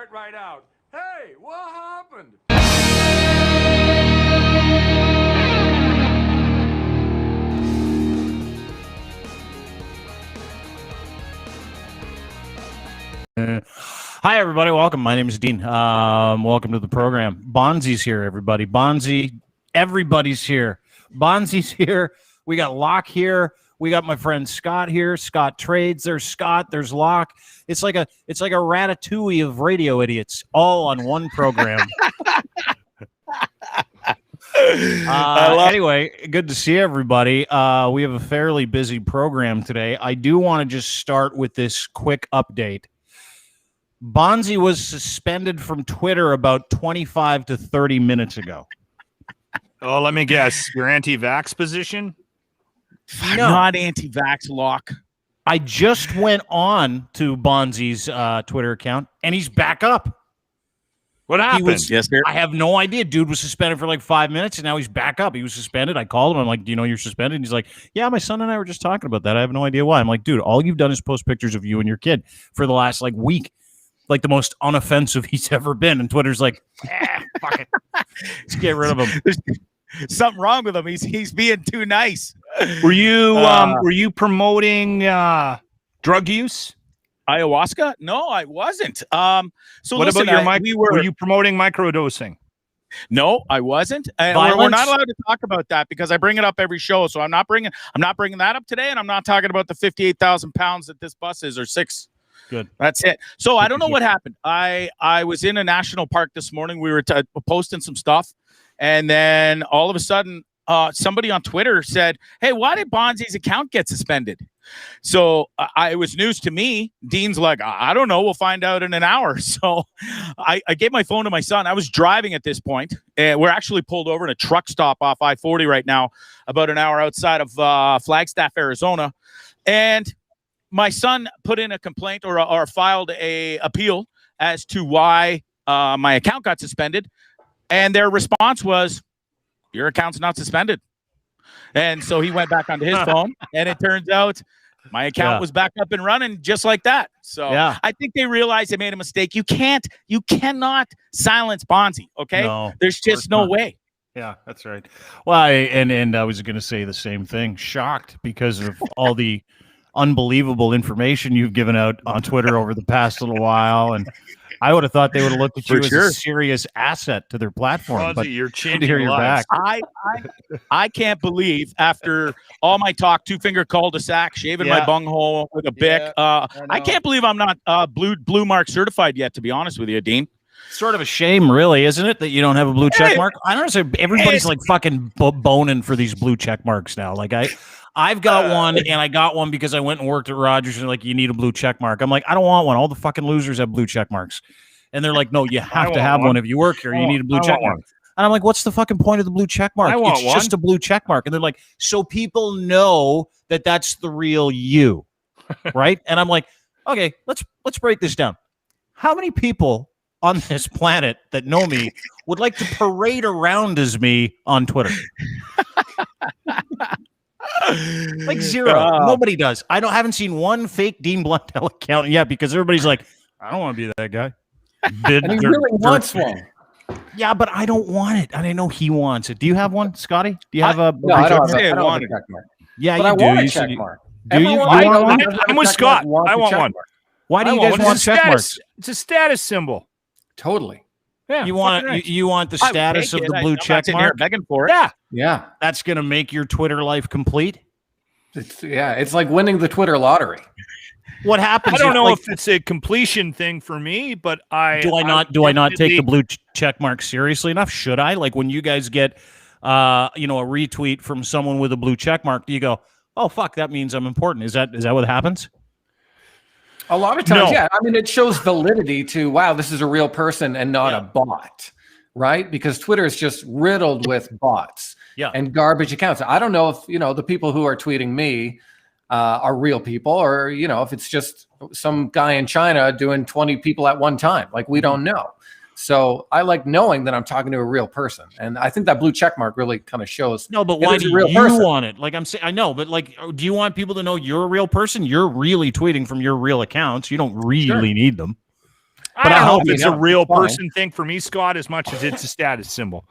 that right out. Hey, what happened? Hi, everybody. Welcome. My name is Dean. Welcome to the program. Bondzee's here, everybody. Bondzee, everybody's here. Bondzee's here. We got Locke here. We got my friend Scott here. Scott trades. There's Scott. There's Locke. It's like a ratatouille of radio idiots, all on one program. Anyway, good to see everybody. We have a fairly busy program today. I do want to just start with this quick update. Bondzee was suspended from Twitter about 25 to 30 minutes ago. Oh, let me guess. Your anti-vax position? No. Not anti-vax, Locke. I just went on to Bondzee's Twitter account, and he's back up. What happened? Yes, sir. I have no idea. Dude was suspended for like 5 minutes, and now he's back up. He was suspended. I called him. I'm like, do you know you're suspended? And he's like, yeah, my son and I were just talking about that. I have no idea why. I'm like, dude, all you've done is post pictures of you and your kid for the last like week. Like the most unoffensive he's ever been. And Twitter's like, fuck it. Let's get rid of him. There's something wrong with him. He's being too nice. Were you promoting drug use? Ayahuasca? No, I wasn't. So what listen, about were you promoting microdosing? No, I wasn't. We're not allowed to talk about that because I bring it up every show. So I'm not bringing that up today, and I'm not talking about the 58,000 pounds that this bus is, or 6. Good. That's it. So I don't know what happened. I was in a national park this morning. We were posting some stuff, and then all of a sudden, somebody on Twitter said, "Hey, why did Bondzee's account get suspended?" So it was news to me. Dean's like, "I don't know. We'll find out in an hour." So I gave my phone to my son. I was driving at this point, and we're actually pulled over in a truck stop off I-40 right now, about an hour outside of Flagstaff, Arizona, and my son put in a complaint or filed a appeal as to why my account got suspended. And their response was, your account's not suspended. And so he went back onto his phone, and it turns out my account was back up and running just like that. So I think they realized they made a mistake. You cannot silence Bondzee, okay? No, there's just no way. Yeah, that's right. Well, and I was going to say the same thing. Shocked because of all the unbelievable information you've given out on Twitter over the past little while, and I would have thought they would have looked at you as a serious asset to their platform. Bondzee, but you're changing good to hear you're back. I can't believe after all my talk, 2-finger cul-de-sac, shaving my bunghole with a bic. I can't believe I'm not blue mark certified yet. To be honest with you, Dean. Sort of a shame, really, isn't it, that you don't have a blue check mark? I don't know. Everybody's like fucking boning for these blue check marks now. Like I've got one, and I got one because I went and worked at Rogers, and like, you need a blue check mark. I'm like, I don't want one. All the fucking losers have blue check marks. And they're like, no, you have to have one. If you work here, you need a blue check mark. And I'm like, what's the fucking point of the blue check mark? It's just a blue check mark. And they're like, so people know that that's the real you, right? And I'm like, okay, let's break this down. How many people on this planet that know me would like to parade around as me on Twitter? Like zero. Nobody does. I haven't seen one fake Dean Blundell account yet because everybody's like, I don't want to be that guy. And he really wants one. Yeah, but I don't want it, and I know he wants it. Do you have one, Scotty? Do you have a? No, I don't have a check mark. Yeah, but you I do. want a check mark. Do you? I'm with Scott. I want one. Why do you guys want check marks? It's a status symbol. Totally. Yeah. You want you want the status of the blue check mark? Begging for it. Yeah. That's gonna make your Twitter life complete. It's like winning the Twitter lottery. What happens? I don't know if it's a completion thing for me, but do I not take the blue check mark seriously enough? Should I? Like when you guys get a retweet from someone with a blue check mark, do you go, oh fuck, that means I'm important? Is that what happens? A lot of times, yeah. I mean, it shows validity to, wow, this is a real person and not a bot, right? Because Twitter is just riddled with bots and garbage accounts. I don't know if, the people who are tweeting me are real people, or, if it's just some guy in China doing 20 people at one time. Like, we don't know. So I like knowing that I'm talking to a real person. And I think that blue check mark really kind of shows. No, but why do you want it? Like I'm saying, I know, but like, do you want people to know you're a real person? You're really tweeting from your real accounts. You don't really need them. I don't know if it's a real person thing for me, Scott, as much as it's a status symbol.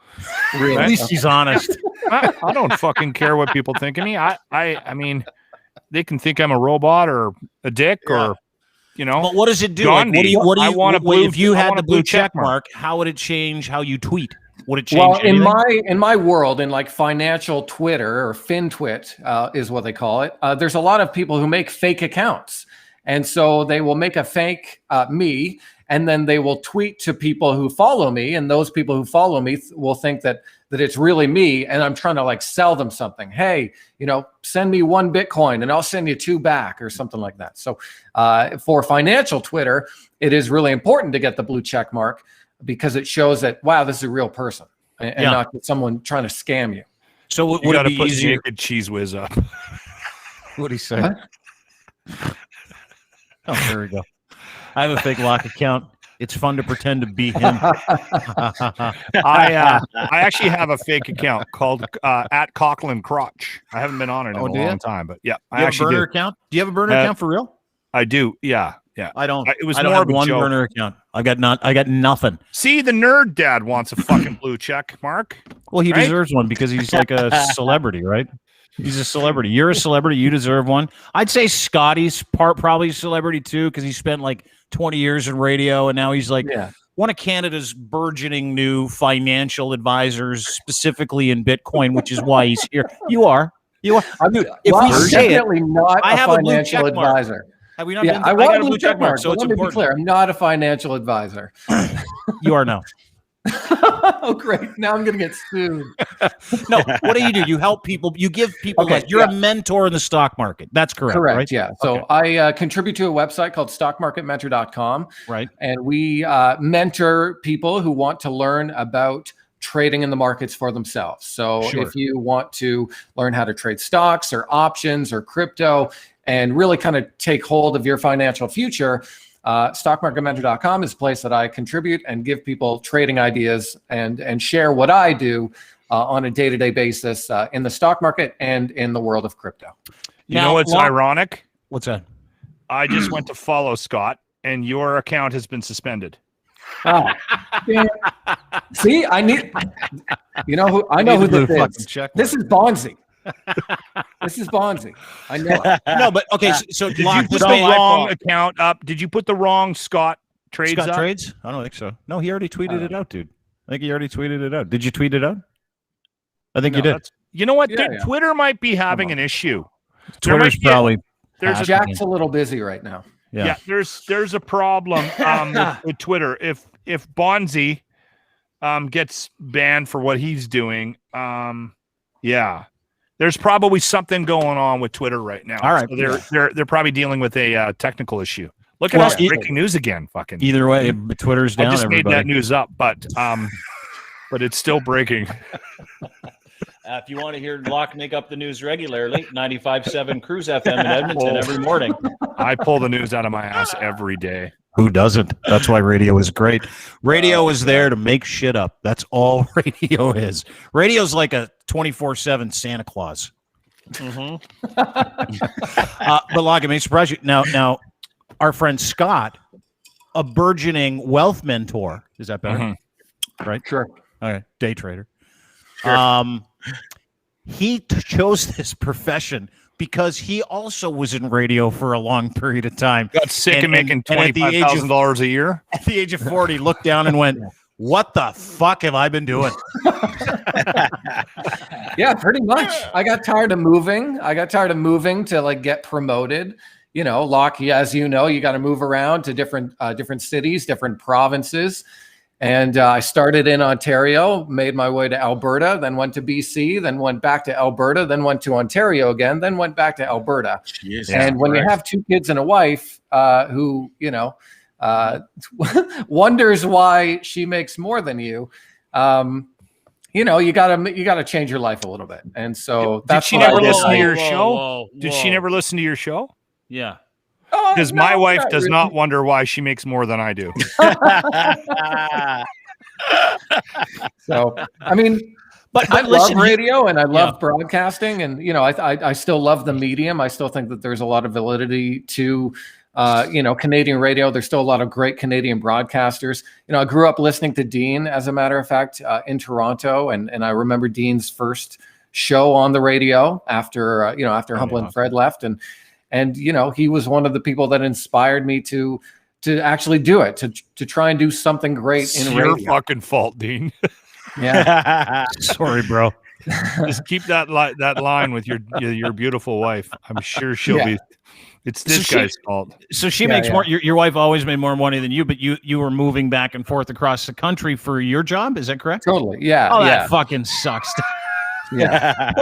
Really? At least he's honest. I don't fucking care what people think of me. I mean, they can think I'm a robot or a dick or, But what does it do? Like, what do you if you had the blue check mark, how would it change how you tweet? Would it change anything? in my world, in like financial Twitter or FinTwit is what they call it, there's a lot of people who make fake accounts. And so they will make a fake me, and then they will tweet to people who follow me, and those people who follow me will think that it's really me, and I'm trying to like sell them something. Hey, send me 1 Bitcoin and I'll send you 2 back or something like that. So for financial Twitter, it is really important to get the blue check mark because it shows that, wow, this is a real person and not someone trying to scam you. So would it be easier? Naked cheese whiz up. What'd he say? Oh, there we go. I have a fake lock account. It's fun to pretend to be him. I actually have a fake account called at Coughlin Crotch. I haven't been on it in a long time, but yeah, I actually have a burner account. Do you have a burner account for real? I do. Yeah. I don't. It was I don't more have of a one joke. burner account. I got nothing. See, the nerd dad wants a fucking blue check mark. Well, he deserves one because he's like a celebrity, right? He's a celebrity. You're a celebrity. You deserve one. I'd say Scotty's probably a celebrity too because he spent like 20 years in radio and now he's like one of Canada's burgeoning new financial advisors, specifically in Bitcoin, which is why he's here. You are. Dude, if we say it, not I have a a blue financial check mark. advisor. Have we not been I want a blue check mark, so let me be clear. I'm not a financial advisor. You are now. Oh, great. Now I'm going to get sued. No, what do? You help people. You give people. You're a mentor in the stock market. That's correct. Correct. Right? Yeah. So I contribute to a website called stockmarketmentor.com. Right. And we mentor people who want to learn about trading in the markets for themselves. So if you want to learn how to trade stocks or options or crypto and really kind of take hold of your financial future, stockmarketmentor.com is a place that I contribute and give people trading ideas and share what I do on a day-to-day basis in the stock market and in the world of crypto. You know what's ironic? What's that? I just went to follow Scott, and your account has been suspended. Oh, see, I know who this is. This is Bondzee. This is Bondzee. I know it. No, but okay. So did you put the wrong account up? Did you put the wrong Scott Trades up? Trades? I don't think so. No, he already tweeted it out, dude. I think he already tweeted it out. Did you tweet it out? I think you did. You know what? Twitter might be having an issue. Twitter's probably. Jack's a little busy right now. Yeah, there's a problem with Twitter. If Bondzee gets banned for what he's doing, there's probably something going on with Twitter right now. All right, so they're probably dealing with a technical issue. Look at us breaking news again. Fucking either way, Twitter's down. I just made that news up, but it's still breaking. If you want to hear Locke make up the news regularly, 95.7 Cruise FM in Edmonton every morning. I pull the news out of my ass every day. Who doesn't? That's why radio is great. Radio is there to make shit up. That's all radio is. Radio's like a 24/7 Santa Claus. Mm-hmm. But Locke, it may surprise you. Now, our friend Scott, a burgeoning wealth mentor. Is that better? Mm-hmm. Right? Sure. All right. Day trader. Sure. He chose this profession because he also was in radio for a long period of time. Got sick of making $25,000 a year. At the age of 40, looked down and went, what the fuck have I been doing? Yeah, pretty much. I got tired of moving. To like get promoted. You know, Locke, as you know, you got to move around to different cities, different provinces. And I started in Ontario, made my way to Alberta, then went to BC, then went back to Alberta, then went to Ontario again, then went back to Alberta. Jeez, and when you have 2 kids and a wife who, wonders why she makes more than you, you gotta change your life a little bit. And so did she never listen to your show? Did she never listen to your show? Yeah. Because my wife does not wonder why she makes more than I do. So, I mean, but I love radio and I love broadcasting, and I still love the medium. I still think that there's a lot of validity to Canadian radio. There's still a lot of great Canadian broadcasters. I grew up listening to Dean, as a matter of fact, in Toronto, and I remember Dean's first show on the radio after Humble and Fred left, and he was one of the people that inspired me to actually do it, to try and do something great in radio. Your fucking fault, Dean. Yeah. Sorry, bro. Just keep that line with your beautiful wife. I'm sure she'll be. It's this guy's fault. So she makes more. Your wife always made more money than you, but you were moving back and forth across the country for your job. Is that correct? Totally. Yeah. Oh, that fucking sucks. Yeah.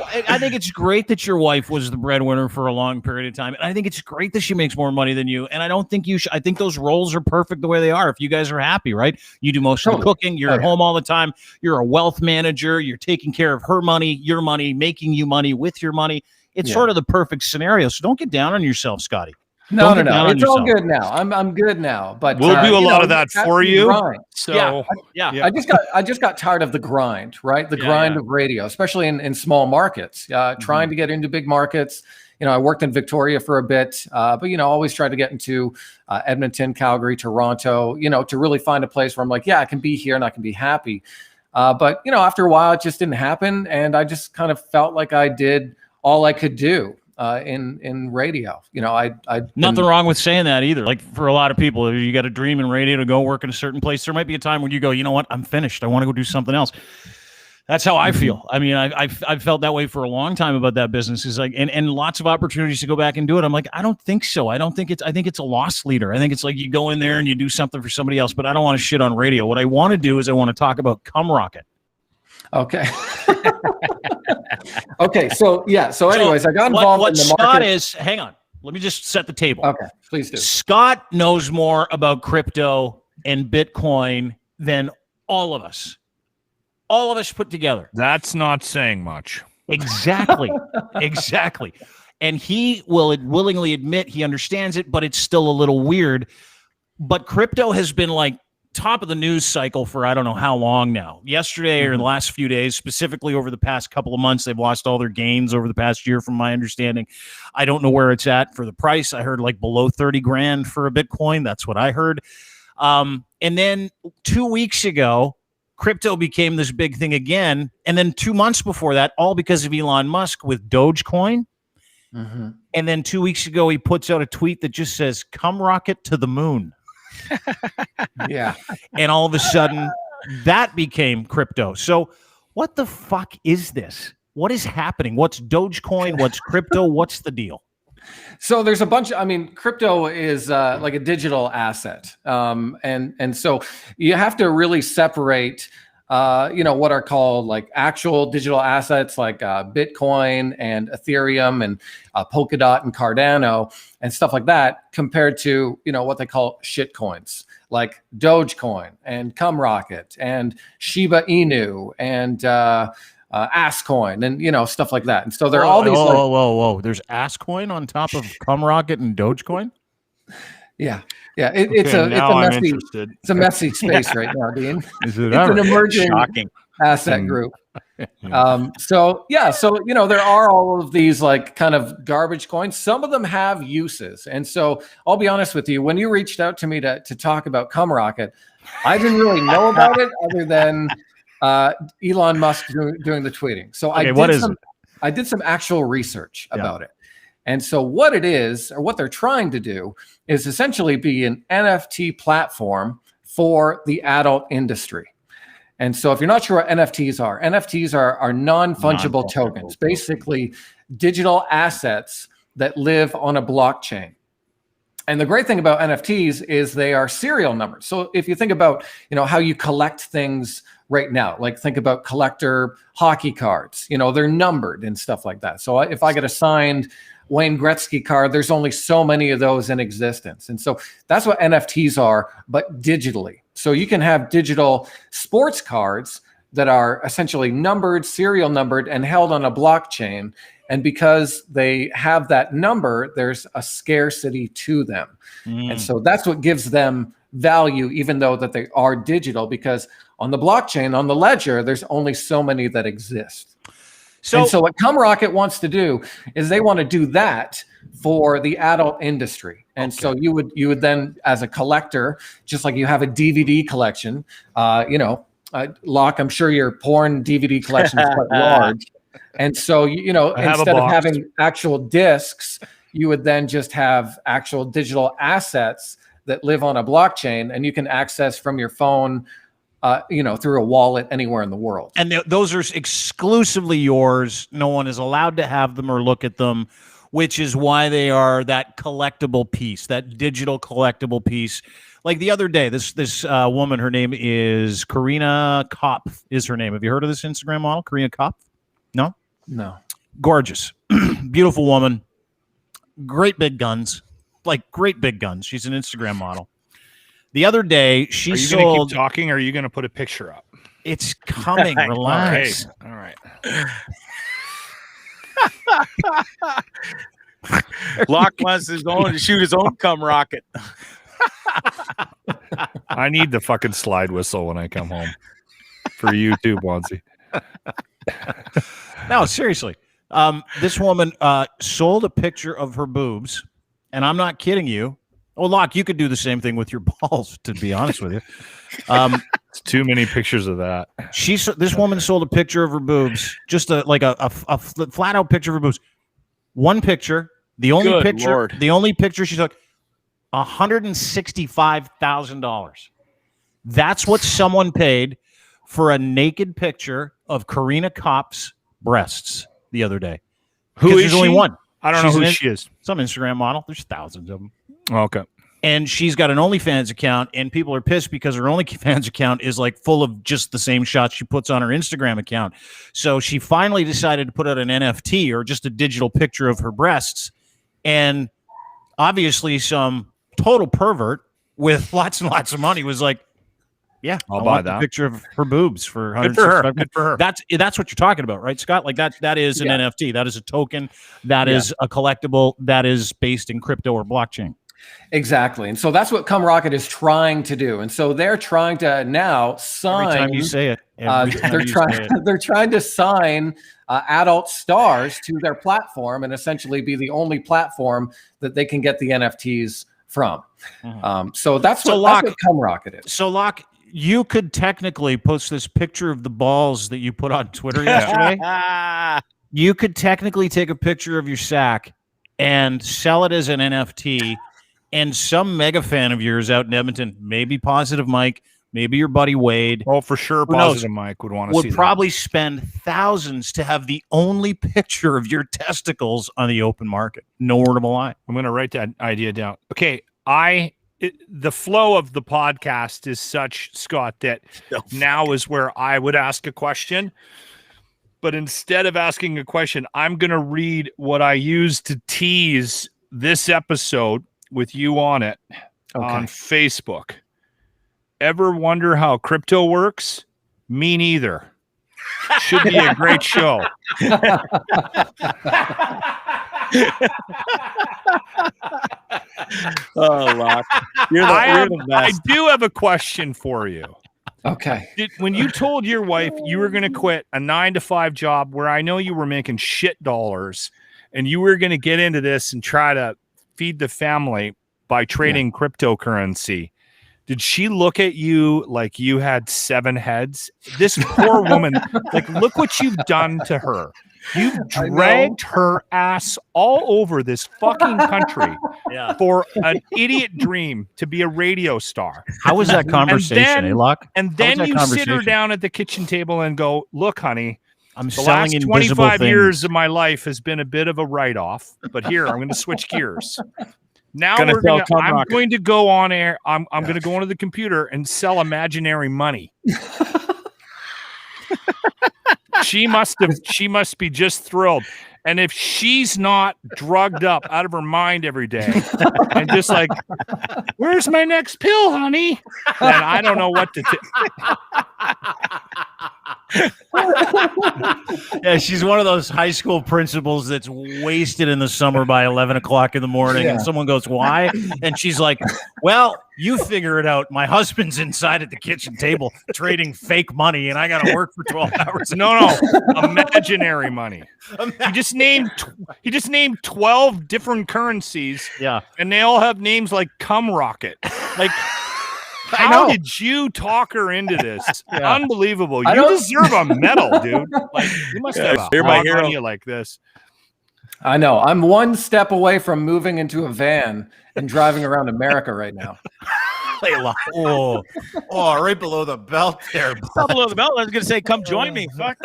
I think it's great that your wife was the breadwinner for a long period of time. And I think it's great that she makes more money than you. And I don't think you should. I think those roles are perfect the way they are. If you guys are happy, right? You do most of the cooking. You're at home all the time. You're a wealth manager. You're taking care of her money, your money, making you money with your money. It's sort of the perfect scenario. So don't get down on yourself, Scotty. No. It's all good now. I'm good now. But we'll do a lot of that for you. Grind. So yeah. I just got tired of the grind, right? The grind of radio, especially in small markets. Trying to get into big markets. I worked in Victoria for a bit, but always tried to get into Edmonton, Calgary, Toronto. To really find a place where I'm like, I can be here and I can be happy. But after a while, it just didn't happen, and I just kind of felt like I did all I could do in radio. Nothing wrong with saying that either. Like, for a lot of people, you got a dream in radio to go work in a certain place. There might be a time when you go, you know what, I'm finished. I want to go do something else. That's how I feel. I mean, I've felt that way for a long time about that business. Is like, and lots of opportunities to go back and do it. I'm like, I don't think so. I think it's a loss leader. I think it's like you go in there and you do something for somebody else, but I don't want to shit on radio. What I want to do is I want to talk about Cum Rocket. Okay. Okay. So anyways, I got involved in the market. Scott is, hang on. Let me just set the table. Okay, please do. Scott knows more about crypto and Bitcoin than all of us. All of us put together. That's not saying much. Exactly. Exactly. And he will willingly admit he understands it, but it's still a little weird. But crypto has been like top of the news cycle for I don't know how long now. Yesterday or in the last few days, specifically over the past couple of months, they've lost all their gains over the past year, from my understanding. I don't know where it's at for the price. I heard like below 30 grand for a Bitcoin. That's what I heard. And then 2 weeks ago, crypto became this big thing again. And then 2 months before that, all because of Elon Musk with Dogecoin. Mm-hmm. And then 2 weeks ago, he puts out a tweet that just says, "Come rocket to the moon." Yeah. And all of a sudden, that became crypto. So what the fuck is this? What is happening? What's Dogecoin? What's crypto? What's the deal? So there's a bunch crypto is like a digital asset. And so you have to really separate, what are called like actual digital assets like Bitcoin and Ethereum and Polkadot and Cardano and stuff like that, compared to, what they call shit coins like Dogecoin and Cum Rocket and Shiba Inu and Asscoin and stuff like that. And so there are all these. Whoa! There's Asscoin on top of Cum Rocket and Dogecoin. Yeah. It's a messy space right now, Dean. It's an emerging asset group. So there are all of these like kind of garbage coins. Some of them have uses, and so I'll be honest with you. When you reached out to me to talk about Cum Rocket, I didn't really know about it other than Elon Musk doing the tweeting. So I did some actual research about it. And so what it is, or what they're trying to do, is essentially be an NFT platform for the adult industry. And so if you're not sure what NFTs are non-fungible tokens, basically digital assets that live on a blockchain. And the great thing about NFTs is they are serial numbers. So if you think about, how you collect things right now, like think about collector hockey cards, they're numbered and stuff like that. So if I get a signed Wayne Gretzky card, there's only so many of those in existence. And so that's what NFTs are, but digitally. So you can have digital sports cards that are essentially numbered, serial numbered, and held on a blockchain. And because they have that number, there's a scarcity to them. And so that's what gives them value, even though that they are digital, because on the blockchain, on the ledger, there's only so many that exist. So what Cum Rocket wants to do is they want to do that, for the adult industry. And so you would then, as a collector, just like you have a DVD collection, Locke, I'm sure your porn DVD collection is quite large. And so, instead of having actual discs, you would then just have actual digital assets that live on a blockchain, and you can access from your phone, through a wallet anywhere in the world. And those are exclusively yours. No one is allowed to have them or look at them, which is why they are that collectible piece, that digital collectible piece. Like the other day, this woman, her name is Karina Kopf is her name. Have you heard of this Instagram model, Karina Kopf? No? No. Gorgeous. Beautiful woman. Great big guns. Like great big guns. She's an Instagram model. The other day, she sold... Are you going to keep talking, or are you going to put a picture up? It's coming. Relax. All right. Locke wants to shoot his own cum rocket. I need the fucking slide whistle when I come home. For you too, Bondzee. No, seriously. This woman sold a picture of her boobs, and I'm not kidding you. Oh, Locke, you could do the same thing with your balls, to be honest with you. It's too many pictures of that. This woman sold a picture of her boobs, just a flat out picture of her boobs. One picture, the only picture she took, $165,000. That's what someone paid for a naked picture of Karina Kopf's breasts the other day. Who is there's she? only one. I don't know who she is. Some Instagram model. There's thousands of them. Okay. And she's got an OnlyFans account, and people are pissed because her OnlyFans account is like full of just the same shots she puts on her Instagram account. So she finally decided to put out an NFT, or just a digital picture of her breasts. And obviously some total pervert with lots and lots of money was like, yeah, I'll buy that picture of her boobs for Good for her. Good for her. That's what you're talking about, right, Scott? Like that is an NFT. That is a token. That is a collectible. That is based in crypto or blockchain. Exactly. And so that's what Cum Rocket is trying to do. And so they're trying to now sign. Every time you say it, they're trying to sign adult stars to their platform, and essentially be the only platform that they can get the NFTs from. So that's what Cum Rocket is. So Locke, you could technically post this picture of the balls that you put on Twitter yesterday. You could technically take a picture of your sack and sell it as an NFT. And some mega fan of yours out in Edmonton, maybe Positive Mike, maybe your buddy Wade. Oh, for sure, Positive Mike would want to see would probably spend thousands to have the only picture of your testicles on the open market. No word of a lie. I'm going to write that idea down. Okay, the flow of the podcast is such, Scott, that now is where I would ask a question. But instead of asking a question, I'm going to read what I used to tease this episode with you on it on Facebook. Ever wonder how crypto works? Me neither. Should be a great show. Oh, Locke. You're the best. I do have a question for you. Okay. When you told your wife you were going to quit a 9-to-5 job where I know you were making shit dollars, and you were going to get into this and try to feed the family by trading cryptocurrency, did she look at you like you had 7 heads? This poor woman, like, look what you've done to her. You've dragged her ass all over this fucking country for an idiot dream to be a radio star. How was that conversation, Locke? And then you sit her down at the kitchen table and go, look, honey, I'm the selling last 25 years of my life has been a bit of a write-off, but here, I'm going to switch gears. Now I'm going to go on air. I'm going to go onto the computer and sell imaginary money. She must be just thrilled. And if she's not drugged up out of her mind every day and just like, where's my next pill, honey? Then I don't know what to Yeah, she's one of those high school principals that's wasted in the summer by 11 o'clock in the morning, and someone goes, why? And she's like, well, You figure it out. My husband's inside at the kitchen table trading fake money, and I got to work for 12 hours. No, imaginary money. He just named 12 different currencies. Yeah, and they all have names like Cum Rocket. Like, how did you talk her into this? Yeah. Unbelievable. You deserve a medal, dude. Like, you must have a heart on you like this. I know. I'm one step away from moving into a van and driving around America right now. Oh, right below the belt there. Not below the belt. I was going to say, come join me. Fuck.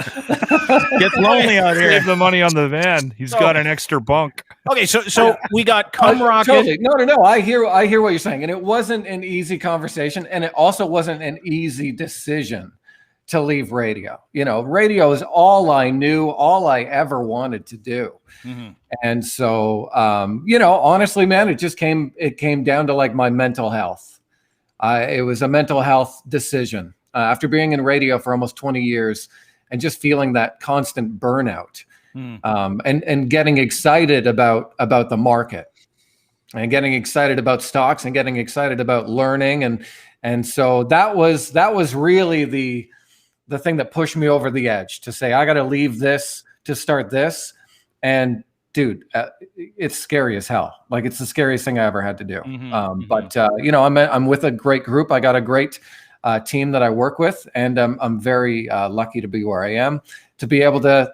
Gets lonely out here. Save the money on the van. He's got an extra bunk. Okay, so we got Cum Rocket. Totally. No. I hear what you're saying, and it wasn't an easy conversation, and it also wasn't an easy decision to leave radio. Radio is all I knew, all I ever wanted to do. Mm-hmm. And so, honestly, man, it came down to like my mental health. It was a mental health decision after being in radio for almost 20 years and just feeling that constant burnout and getting excited about the market and getting excited about stocks and getting excited about learning. And so that was really the thing that pushed me over the edge to say, I got to leave this to start this. And dude, it's scary as hell. Like, it's the scariest thing I ever had to do. But I'm with a great group. I got a great team that I work with, and I'm very lucky to be where I am, to be able to,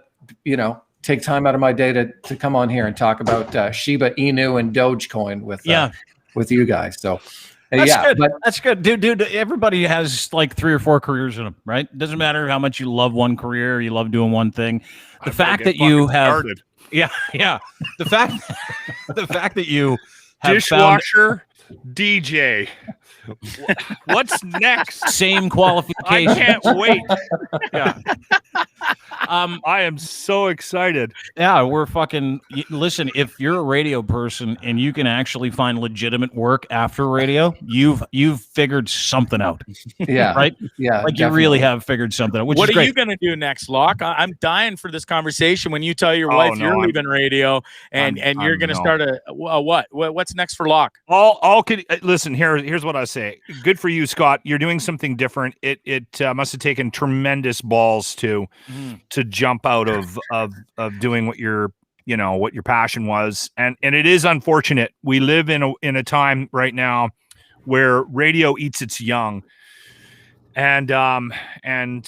take time out of my day to come on here and talk about Shiba Inu and Dogecoin with you guys. So. That's good, dude. Everybody has like 3 or 4 careers in them, right? It doesn't matter how much you love one career, you love doing one thing. The fact that you have, the fact that you have dishwasher, DJ. What's next? Same qualifications. I can't wait. Yeah. I am so excited. Yeah, we're fucking. Listen, if you're a radio person and you can actually find legitimate work after radio, you've figured something out. Yeah, right. Yeah, like definitely. You really have figured something out. Which what is are great. you gonna do next, Locke? I'm dying for this conversation. When you tell your wife you're leaving radio and you're gonna start what's next for Locke? Listen. Here's what I say. Good for you, Scott. You're doing something different. It must have taken tremendous balls to jump out of doing what your passion was, and it is unfortunate. We live in a time right now where radio eats its young, and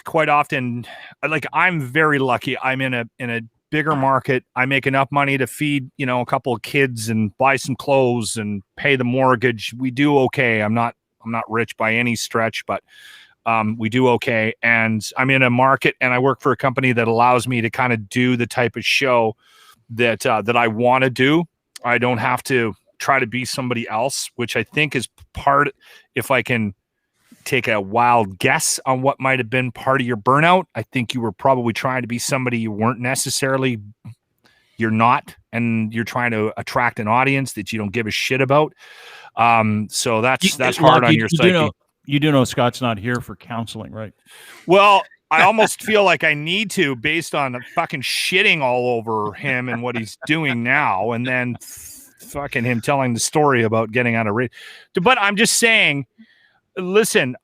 quite often, like, I'm very lucky. I'm in a bigger market. I make enough money to feed a couple of kids and buy some clothes and pay the mortgage. We do okay. I'm not rich by any stretch, but we do okay. And I'm in a market, and I work for a company that allows me to kind of do the type of show that I want to do. I don't have to try to be somebody else, which I think is part, if I can take a wild guess on what might have been part of your burnout, I think you were probably trying to be somebody you weren't necessarily. You're not, and you're trying to attract an audience that you don't give a shit about. So that's hard on your psyche. You do know Scott's not here for counseling, right? Well, I almost feel like I need to, based on the fucking shitting all over him and what he's doing now, and then fucking him telling the story about getting out of radio. But I'm just saying, listen,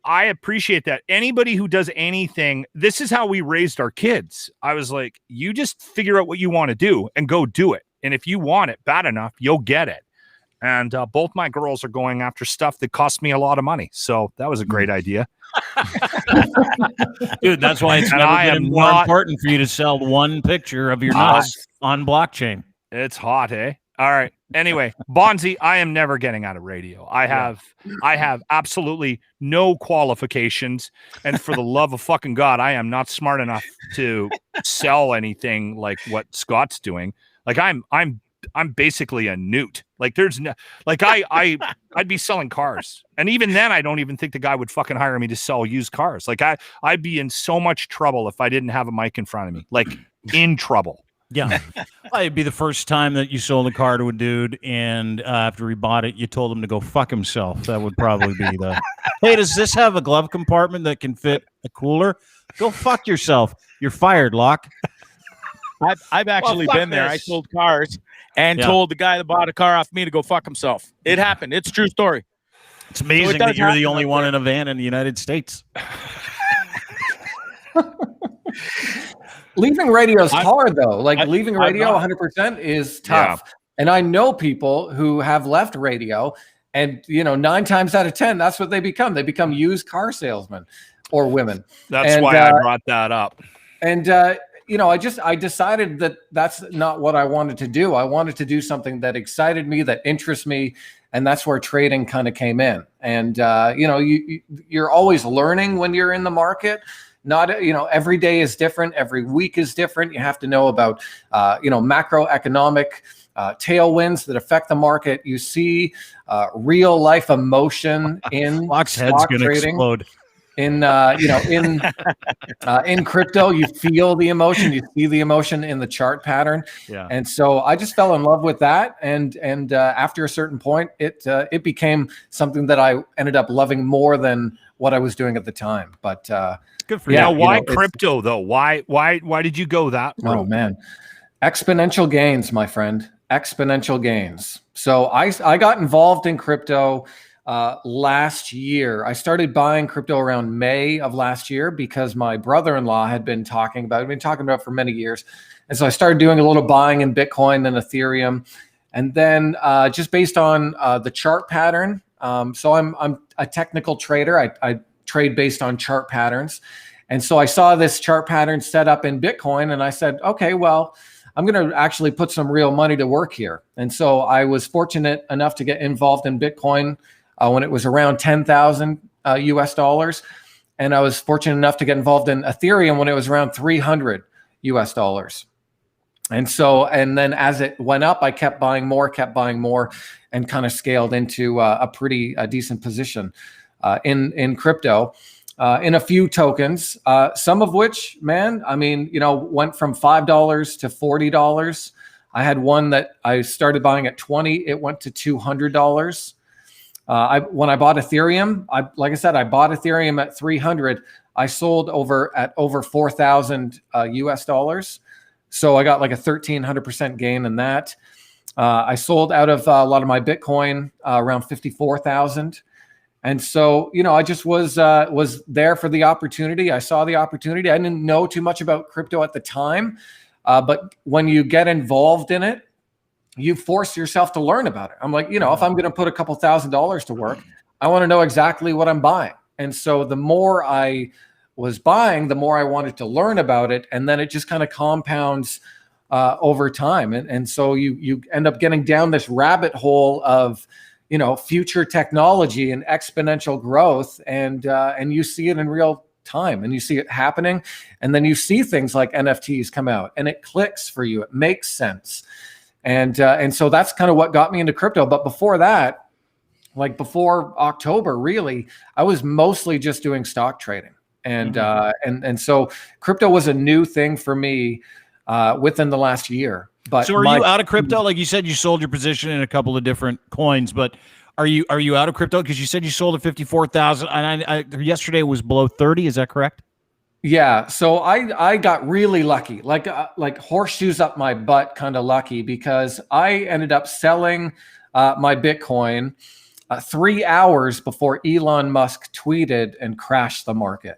I appreciate that. Anybody who does anything, this is how we raised our kids. I was like, you just figure out what you want to do and go do it. And if you want it bad enough, you'll get it. And both my girls are going after stuff that cost me a lot of money. So that was a great idea. Dude, that's why it's never been more important for you to sell one picture of your nuts on blockchain. It's hot, eh? All right. Anyway, Bondzee, I am never getting out of radio. I have absolutely no qualifications. And for the love of fucking God, I am not smart enough to sell anything like what Scott's doing. Like, I'm basically a newt. Like, there's no, like, I'd be selling cars. And even then, I don't even think the guy would fucking hire me to sell used cars. Like, I'd be in so much trouble if I didn't have a mic in front of me, like, in trouble. Yeah. It'd be the first time that you sold a car to a dude, and after he bought it, you told him to go fuck himself. That would probably be the, hey, does this have a glove compartment that can fit a cooler? Go fuck yourself. You're fired, Locke. I've actually been there. I sold cars and told the guy that bought a car off me to go fuck himself. It happened. It's a true story. It's amazing that you're the only one in a van in the United States. Leaving radio is hard, though. Like leaving radio 100% is tough. Yeah. And I know people who have left radio, and 9 times out of 10, that's what they become. They become used car salesmen or women. That's why I brought that up. And I decided that that's not what I wanted to do. I wanted to do something that excited me, that interests me, and that's where trading kind of came in. And you're always learning when you're in the market. Not every day is different, every week is different. You have to know about macroeconomic tailwinds that affect the market. You see real life emotion in stock trading. Explode. In crypto, you feel the emotion, you see the emotion in the chart pattern. Yeah. And so I just fell in love with that. And after a certain point, it became something that I ended up loving more than what I was doing at the time. But good for you. Now, why crypto though? Why did you go that route? Oh man, exponential gains, my friend. Exponential gains. So I got involved in crypto last year. I started buying crypto around May of last year because my brother-in-law had been talking about it for many years. And so I started doing a little buying in Bitcoin and Ethereum. And then just based on the chart pattern. So I'm a technical trader. I trade based on chart patterns. And so I saw this chart pattern set up in Bitcoin and I said, okay, well, I'm going to actually put some real money to work here. And so I was fortunate enough to get involved in Bitcoin when it was around 10,000 US dollars. And I was fortunate enough to get involved in Ethereum when it was around 300 US dollars. And then as it went up, I kept buying more, and kind of scaled into a pretty decent position in crypto. In a few tokens, some of which, man, went from $5 to $40. I had one that I started buying at 20. It went to $200. When I bought Ethereum, like I said, I bought Ethereum at 300. I sold at over 4,000 US dollars. So I got like a 1,300% gain in that. I sold out of a lot of my Bitcoin around 54,000. And so, I just was there for the opportunity. I saw the opportunity. I didn't know too much about crypto at the time, but when you get involved in it, you force yourself to learn about it. I'm like, if I'm going to put a couple $1,000s to work, I want to know exactly what I'm buying. And so the more I was buying, the more I wanted to learn about it. And then it just kind of compounds over time. And so you end up getting down this rabbit hole of, future technology and exponential growth, and you see it in real time, and you see it happening, and then you see things like NFTs come out, and it clicks for you. It makes sense, and so that's kind of what got me into crypto. But before that, like before October, really, I was mostly just doing stock trading, and so crypto was a new thing for me within the last year. But so are you out of crypto? Like you said, you sold your position in a couple of different coins, but are you out of crypto? Because you said you sold at 54,000, and I yesterday was below 30. Is that correct? Yeah. So I got really lucky, like horseshoes up my butt, kind of lucky, because I ended up selling my Bitcoin 3 hours before Elon Musk tweeted and crashed the market.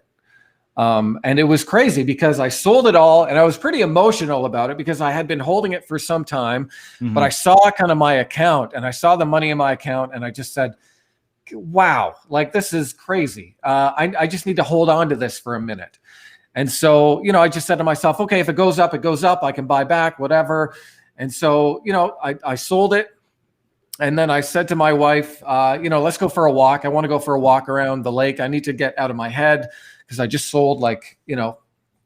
And it was crazy because I sold it all, and I was pretty emotional about it because I had been holding it for some time, but I saw kind of my account, and I saw the money in my account, and I just said, wow, like this is crazy. I just need to hold on to this for a minute. And so, I just said to myself, okay, if it goes up, it goes up. I can buy back, whatever. And so, I sold it. And then I said to my wife, let's go for a walk. I want to go for a walk around the lake. I need to get out of my head, because I just sold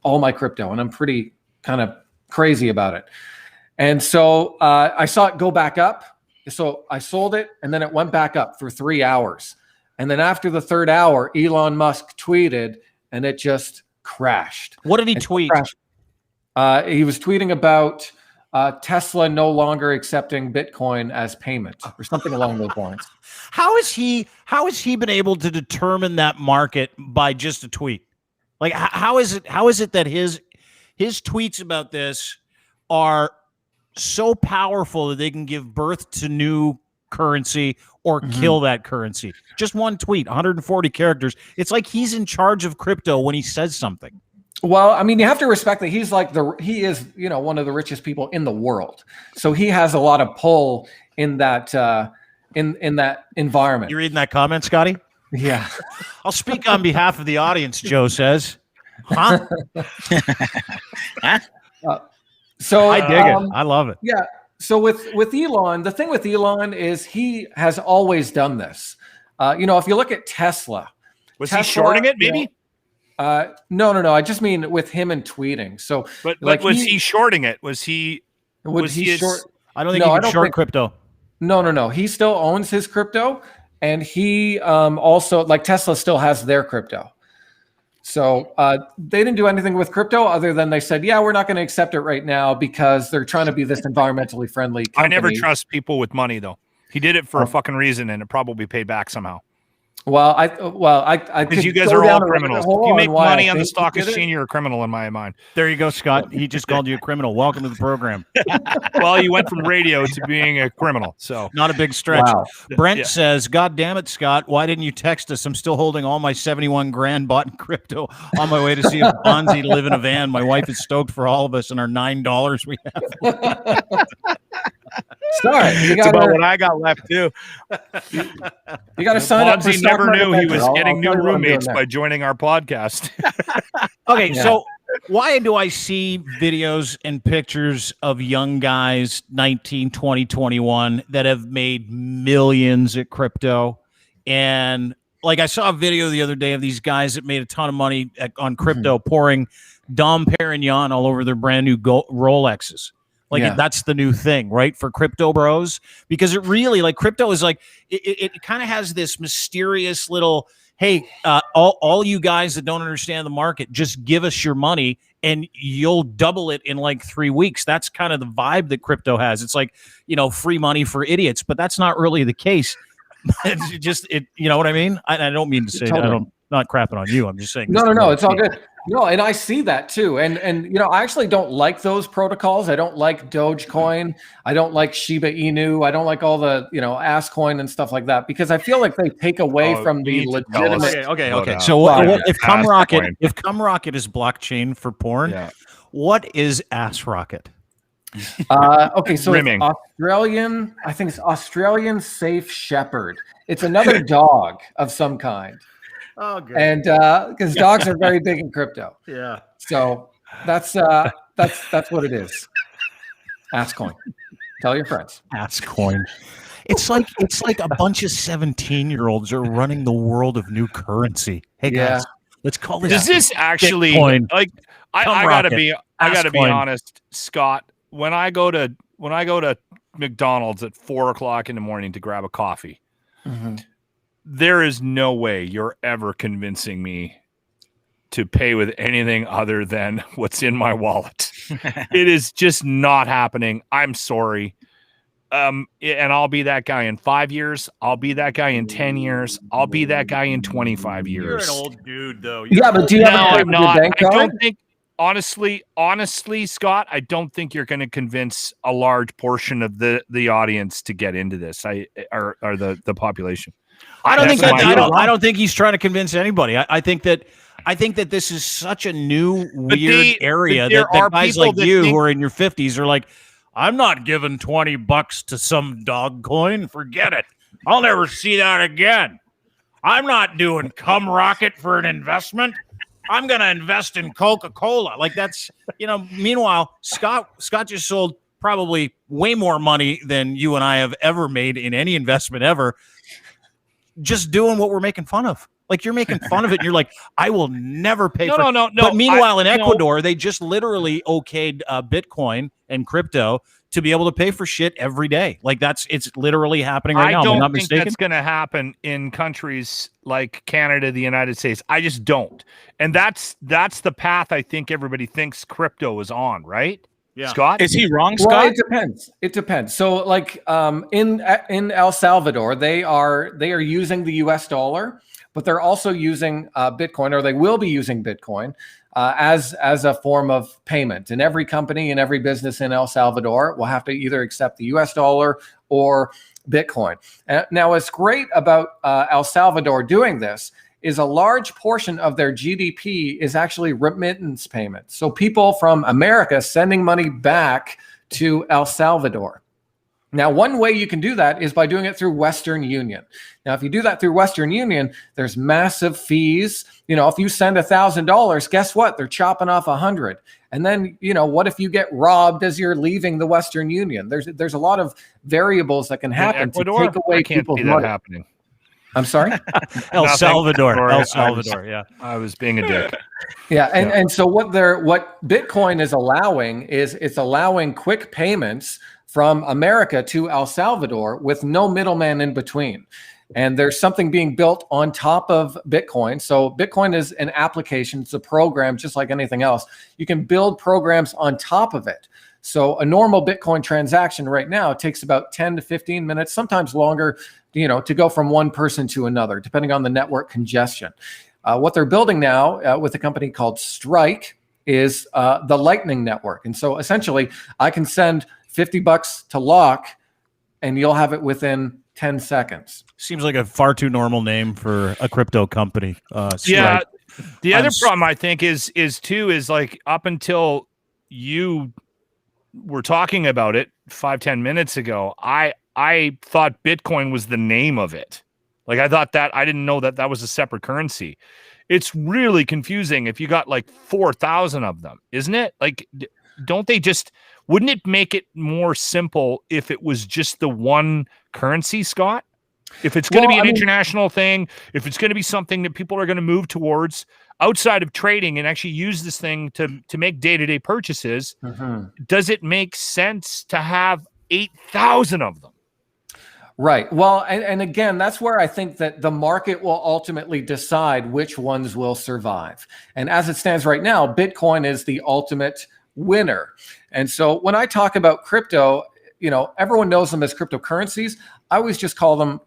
all my crypto, and I'm pretty kind of crazy about it. And so I saw it go back up. So I sold it, and then it went back up for 3 hours. And then after the third hour, Elon Musk tweeted, and it just crashed. What did he tweet? He was tweeting about Tesla no longer accepting Bitcoin as payment or something along those lines. How has he been able to determine that market by just a tweet? Like, how is it that his tweets about this are so powerful that they can give birth to new currency or kill that currency. Just one tweet, 140 characters. It's like he's in charge of crypto when he says something. Well, I mean, you have to respect that he is, one of the richest people in the world. So he has a lot of pull in that in that environment. You reading that comment, Scotty? Yeah. I'll speak on behalf of the audience, Joe says. Huh? So I dig it. I love it. Yeah. So with Elon, the thing with Elon is he has always done this. If you look at Tesla. Was he shorting it, maybe? No. I just mean with him and tweeting. So, but was he shorting it? Was he short? I don't think he could short crypto. No. He still owns his crypto, and he also, like, Tesla still has their crypto. So they didn't do anything with crypto other than they said, yeah, we're not going to accept it right now because they're trying to be this environmentally friendly company. I never trust people with money, though. He did it for a fucking reason, and it probably paid back somehow. Well, I because you guys are all criminals. If you make money on the stock exchange, you're a criminal in my mind. There you go, Scott. He just called you a criminal. Welcome to the program. Well, you went from radio to being a criminal, so not a big stretch. Wow. Brent says, "God damn it, Scott! Why didn't you text us? I'm still holding all my 71 grand bought in crypto on my way to see a Bondzee live in a van. My wife is stoked for all of us and our $9 we have." Sorry, it's about what I got left too. You got to sign up. Bondzee never knew he was getting new roommates by joining our podcast. Okay, so why do I see videos and pictures of young guys, 19, 20, 21, that have made millions at crypto? And like I saw a video the other day of these guys that made a ton of money on crypto, pouring Dom Perignon all over their brand new Rolexes. Like that's the new thing, right? For crypto bros, because it really, like, crypto is like, it kind of has this mysterious little, hey, all you guys that don't understand the market, just give us your money and you'll double it in like 3 weeks. That's kind of the vibe that crypto has. It's like, free money for idiots, but that's not really the case. It's just, you know what I mean? I don't mean to say that. I'm not crapping on you. I'm just saying. No, it's all good. No, and I see that too. And I actually don't like those protocols. I don't like Dogecoin. I don't like Shiba Inu. I don't like all the, Asscoin and stuff like that, because I feel like they take away from the legitimate. Okay. So if Cumrocket is blockchain for porn, what is AssRocket? Okay, so it's Australian. I think it's Australian Safe Shepherd. It's another dog of some kind. Oh, good. And because dogs are very big in crypto. Yeah. So that's what it is. Asscoin. Tell your friends. Asscoin. It's like a bunch of 17-year-olds are running the world of new currency. Hey guys, let's call this. Does this actually Bitcoin. like? I gotta be honest, Scott. When I go to McDonald's at 4:00 in the morning to grab a coffee. Mm-hmm. There is no way you're ever convincing me to pay with anything other than what's in my wallet. It is just not happening. I'm sorry. And I'll be that guy in 5 years. I'll be that guy in 10 years. I'll be that guy in 25 years. You're an old dude, though. But do you have a bank card? I don't think, honestly, Scott, I don't think you're going to convince a large portion of the audience to get into this. Or the population. I don't think he's trying to convince anybody. I think that this is such a new weird area that guys like you who are in your 50s are like, I'm not giving $20 to some dog coin. Forget it. I'll never see that again. I'm not doing Cumrocket for an investment. I'm going to invest in Coca-Cola. Like that's, meanwhile, Scott just sold probably way more money than you and I have ever made in any investment ever. Just doing what we're making fun of. Like you're making fun of it. And you're like, I will never pay for it. No. But meanwhile, in Ecuador, they just literally okayed Bitcoin and crypto to be able to pay for shit every day. Like it's literally happening right now. I don't not think mistaken. That's going to happen in countries like Canada, the United States. I just don't. And that's the path I think everybody thinks crypto is on, right? Yeah. Scott? Is he wrong, Scott? Well, it depends. So like in El Salvador, they are using the US dollar, but they're also using Bitcoin, or they will be using Bitcoin as a form of payment. And every company and every business in El Salvador will have to either accept the US dollar or Bitcoin. Now, what's great about El Salvador doing this is a large portion of their GDP is actually remittance payments. So people from America sending money back to El Salvador. Now, one way you can do that is by doing it through Western Union. Now, if you do that through Western Union, there's massive fees. If you send $1,000, guess what? They're chopping off 100. And then, what if you get robbed as you're leaving the Western Union? There's a lot of variables that can happen to take away people's money. Happening. I'm sorry? El Salvador. Yeah. I was being a dick. Yeah. And so what Bitcoin is allowing is it's allowing quick payments from America to El Salvador with no middleman in between. And there's something being built on top of Bitcoin. So Bitcoin is an application. It's a program just like anything else. You can build programs on top of it. So a normal Bitcoin transaction right now takes about 10 to 15 minutes, sometimes longer, to go from one person to another, depending on the network congestion. What they're building now with a company called Strike is the Lightning Network. And so essentially, I can send $50 to Locke, and you'll have it within 10 seconds. Seems like a far too normal name for a crypto company. Yeah. The other problem I think is like up until you were talking about it 5-10 minutes ago, I thought Bitcoin was the name of it. Like I thought that I didn't know that was a separate currency. It's really confusing if you got like 4,000 of them, isn't it? Like, wouldn't it make it more simple if it was just the one currency, Scott? If it's going to be an international thing, if it's going to be something that people are going to move towards outside of trading and actually use this thing to make day-to-day purchases, does it make sense to have 8,000 of them? Right. Well, and again, that's where I think that the market will ultimately decide which ones will survive. And as it stands right now, Bitcoin is the ultimate winner. And so when I talk about crypto, everyone knows them as cryptocurrencies. I always just call them,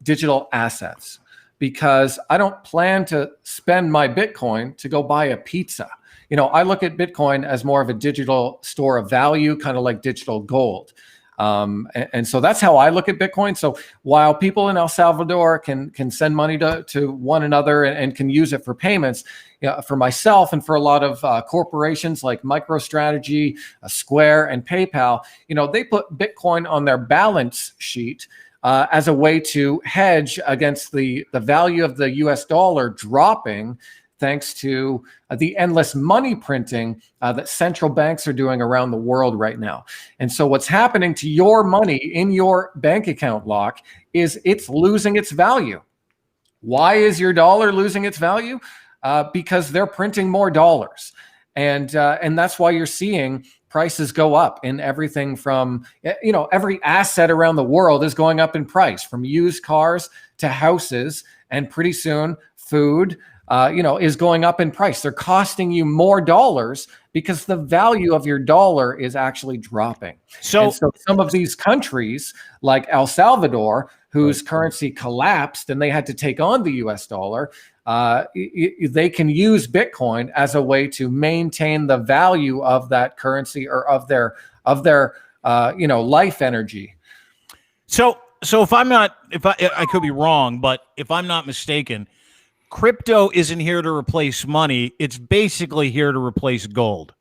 digital assets, because I don't plan to spend my Bitcoin to go buy a pizza. I look at Bitcoin as more of a digital store of value, kind of like digital gold. And so that's how I look at Bitcoin. So while people in El Salvador can send money to one another and can use it for payments, for myself and for a lot of corporations like MicroStrategy, Square, and PayPal, they put Bitcoin on their balance sheet as a way to hedge against the value of the US dollar dropping, thanks to the endless money printing that central banks are doing around the world right now. And so what's happening to your money in your bank account, Locke, is it's losing its value. Why is your dollar losing its value? Because they're printing more dollars. And that's why you're seeing prices go up in everything from, every asset around the world is going up in price, from used cars to houses, and pretty soon food, is going up in price. They're costing you more dollars because the value of your dollar is actually dropping. So some of these countries like El Salvador, whose currency collapsed and they had to take on the US dollar, they can use Bitcoin as a way to maintain the value of that currency or of their life energy. So if I could be wrong, but if I'm not mistaken, crypto isn't here to replace money. It's basically here to replace gold.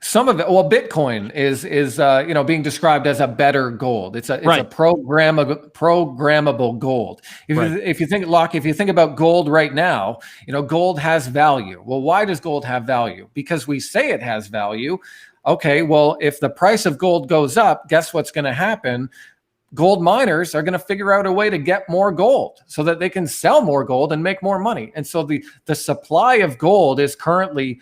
Some of it, well, Bitcoin is being described as a better gold. It's a programmable gold. If you think, Locke, if you think about gold right now, gold has value. Well, why does gold have value? Because we say it has value. Okay, well, if the price of gold goes up, guess what's going to happen? Gold miners are going to figure out a way to get more gold so that they can sell more gold and make more money. And so the supply of gold is constantly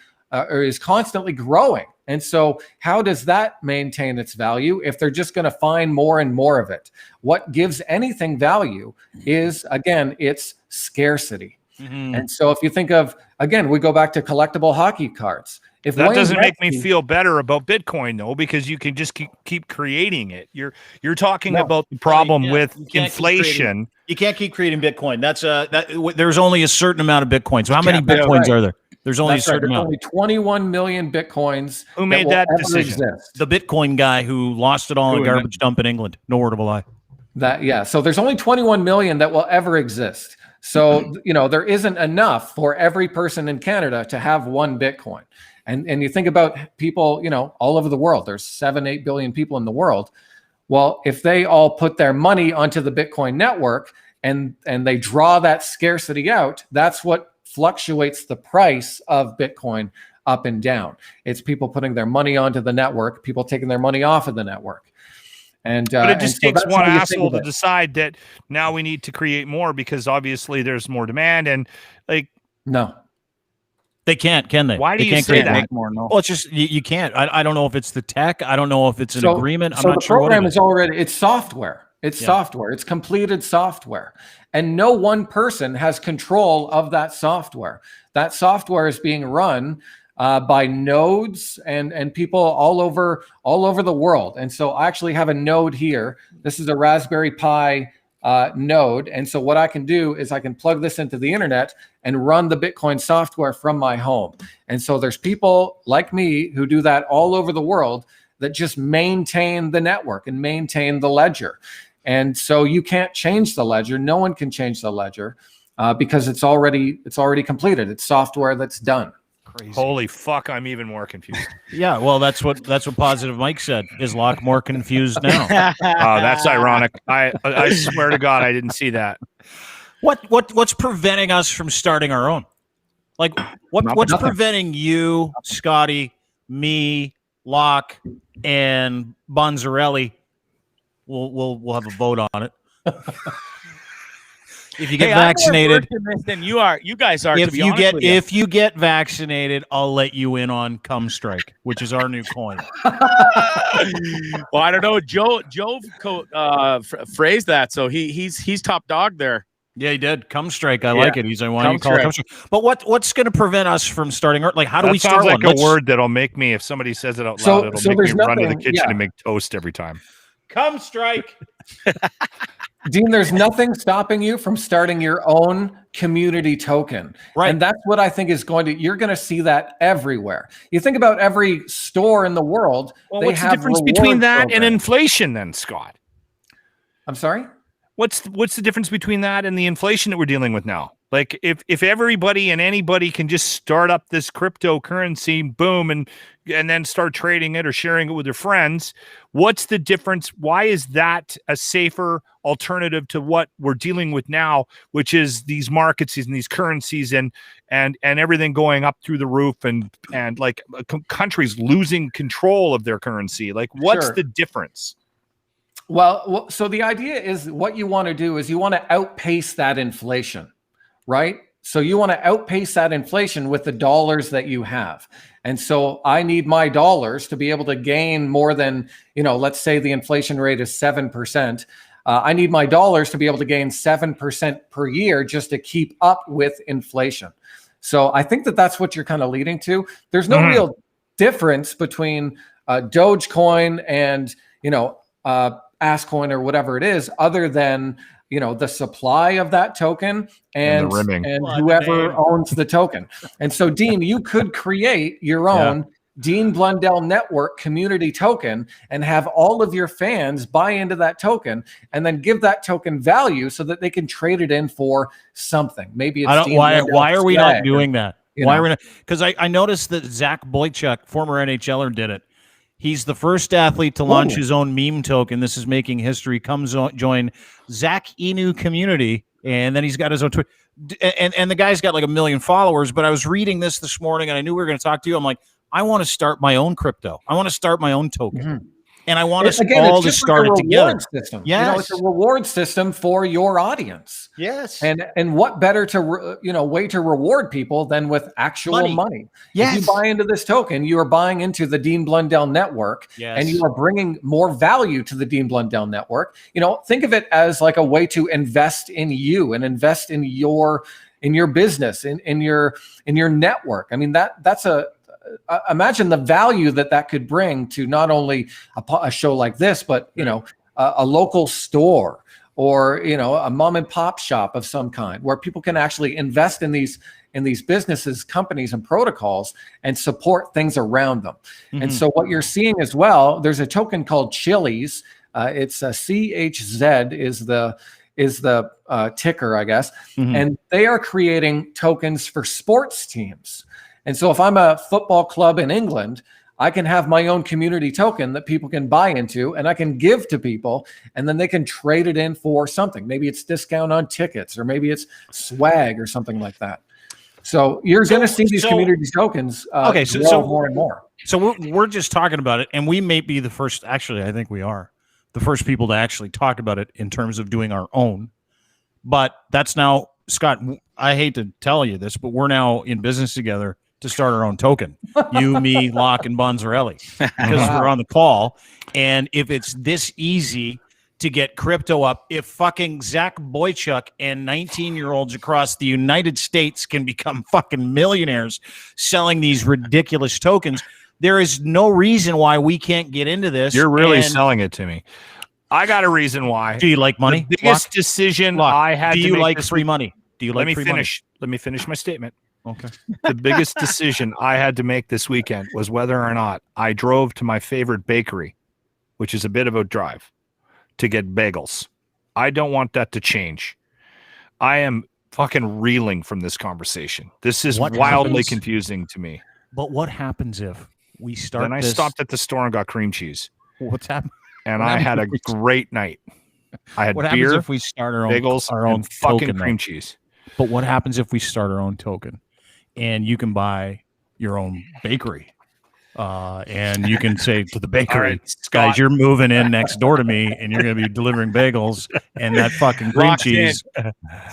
growing. And so how does that maintain its value if they're just going to find more and more of it? What gives anything value is, again, its scarcity. Mm-hmm. And so if you think of, again, we go back to collectible hockey cards. If that doesn't make me feel better about Bitcoin, though, because you can just keep creating it. You're talking about the problem with inflation. You can't keep creating Bitcoin. That's there's only a certain amount of Bitcoin. So how many Bitcoins are there? There's only a certain amount. Only 21 million Bitcoins. Who made that decision? Exist. The Bitcoin guy who lost it all in a garbage dump in England. No word of a lie. So there's only 21 million that will ever exist. So, there isn't enough for every person in Canada to have one Bitcoin. And you think about people, all over the world, there's 7-8 billion people in the world. Well, if they all put their money onto the Bitcoin network and they draw that scarcity out, that's what fluctuates the price of Bitcoin up and down. It's people putting their money onto the network, people taking their money off of the network. But it just takes one asshole to decide that now we need to create more because obviously there's more demand and no. They can't, can they? Why do they you say that? More, no. Well, it's just you can't. I don't know if it's the tech. I don't know if it's an agreement. I'm not the sure. Program is already. It's software. It's software. It's completed software, and no one person has control of that software. That software is being run by nodes and people all over the world. And so I actually have a node here. This is a Raspberry Pi node. And so what I can do is I can plug this into the internet and run the Bitcoin software from my home. And so there's people like me who do that all over the world that just maintain the network and maintain the ledger. And so you can't change the ledger. No one can change the ledger because it's already completed. It's software that's done. Crazy. Holy fuck, I'm even more confused. Yeah, well, that's what Positive Mike said. Is Locke more confused now? Oh, that's ironic. I swear to God, I didn't see that. What's preventing us from starting our own? Like, what's preventing you, Scotty, me, Locke, and Bondzarelli? We'll have a vote on it. If you get vaccinated, then you guys are. If you get vaccinated, I'll let you in on Cum Strike, which is our new coin. Well, I don't know. Joe phrased that, so he's top dog there. Yeah, he did. Cum Strike. I like it. He's like, why don't you call it Cum Strike? But what's going to prevent us from starting? Like, how do we start? Sounds like a word that'll make me. If somebody says it out loud, it'll make me run to the kitchen and make toast every time. Cum Strike. Dean, there's nothing stopping you from starting your own community token. Right. And that's what I think is you're going to see that everywhere. You think about every store in the world. Well, what's the difference between that and inflation then, Scott? I'm sorry? What's the difference between that and the inflation that we're dealing with now? Like if everybody and anybody can just start up this cryptocurrency, boom, and then start trading it or sharing it with their friends, what's the difference? Why is that a safer alternative to what we're dealing with now, which is these markets and these currencies and everything going up through the roof and like countries losing control of their currency? Like, what's the difference? Well, so the idea is what you want to do is you want to outpace that inflation. Right? So you want to outpace that inflation with the dollars that you have. And so I need my dollars to be able to gain more than, let's say the inflation rate is 7%. I need my dollars to be able to gain 7% per year just to keep up with inflation. So I think that's what you're kind of leading to. There's no real difference between Dogecoin and, Asscoin or whatever it is, other than the supply of that token and whoever owns the token. And so, Dean, you could create your own Dean Blundell Network community token and have all of your fans buy into that token and then give that token value so that they can trade it in for something. Maybe it's why are we not doing that? Why are we not? Because I noticed that Zach Boychuk, former NHLer, did it. He's the first athlete to launch his own meme token. This is making history. Come join Zach Inu community. And then he's got his own Twitter. And the guy's got like 1 million followers. But I was reading this morning and I knew we were going to talk to you. I'm like, I want to start my own crypto. I want to start my own token. And I want us all to start it together. System. Yes. It's a reward system for your audience. Yes. And what better to way to reward people than with actual money? Yes. If you buy into this token, you are buying into the Dean Blundell Network, and you are bringing more value to the Dean Blundell Network. Think of it as like a way to invest in you and invest in your business, in your network. I mean, that's imagine the value that could bring to not only a show like this, but a local store or a mom and pop shop of some kind, where people can actually invest in these in these businesses, companies, and protocols and support things around them. And so what you're seeing as well, there's a token called Chiliz. It's a CHZ is the ticker, I guess. And they are creating tokens for sports teams. And so if I'm a football club in England, I can have my own community token that people can buy into, and I can give to people, and then they can trade it in for something. Maybe it's discount on tickets, or maybe it's swag or something like that. So you're going to see these community tokens grow more and more. So we're just talking about it, and we may be the first. Actually, I think we are the first people to actually talk about it in terms of doing our own. But that's now, Scott, I hate to tell you this, but we're now in business together to start our own token. You, me, Locke, and Bondzarelli, because we're on the call. And if it's this easy to get crypto up, if fucking Zach Boychuk and 19-year-olds across the United States can become fucking millionaires selling these ridiculous tokens, there is no reason why we can't get into this. You're really selling it to me. I got a reason why. Do you like money? The biggest decision I had to make. Do you like free money? Do you like free money? Let me finish my statement. Okay. The biggest decision I had to make this weekend was whether or not I drove to my favorite bakery, which is a bit of a drive, to get bagels. I don't want that to change. I am fucking reeling from this conversation. This is wildly confusing to me. But what happens if we start Then I stopped at the store and got cream cheese. What's happening? And I had a great night. I had what beer, happens if we start our own bagels, our own and fucking token, cream cheese. But what happens if we start our own token, and you can buy your own bakery, and you can say to the bakery, right, guys, you're moving in next door to me, and you're going to be delivering bagels and that fucking cream cheese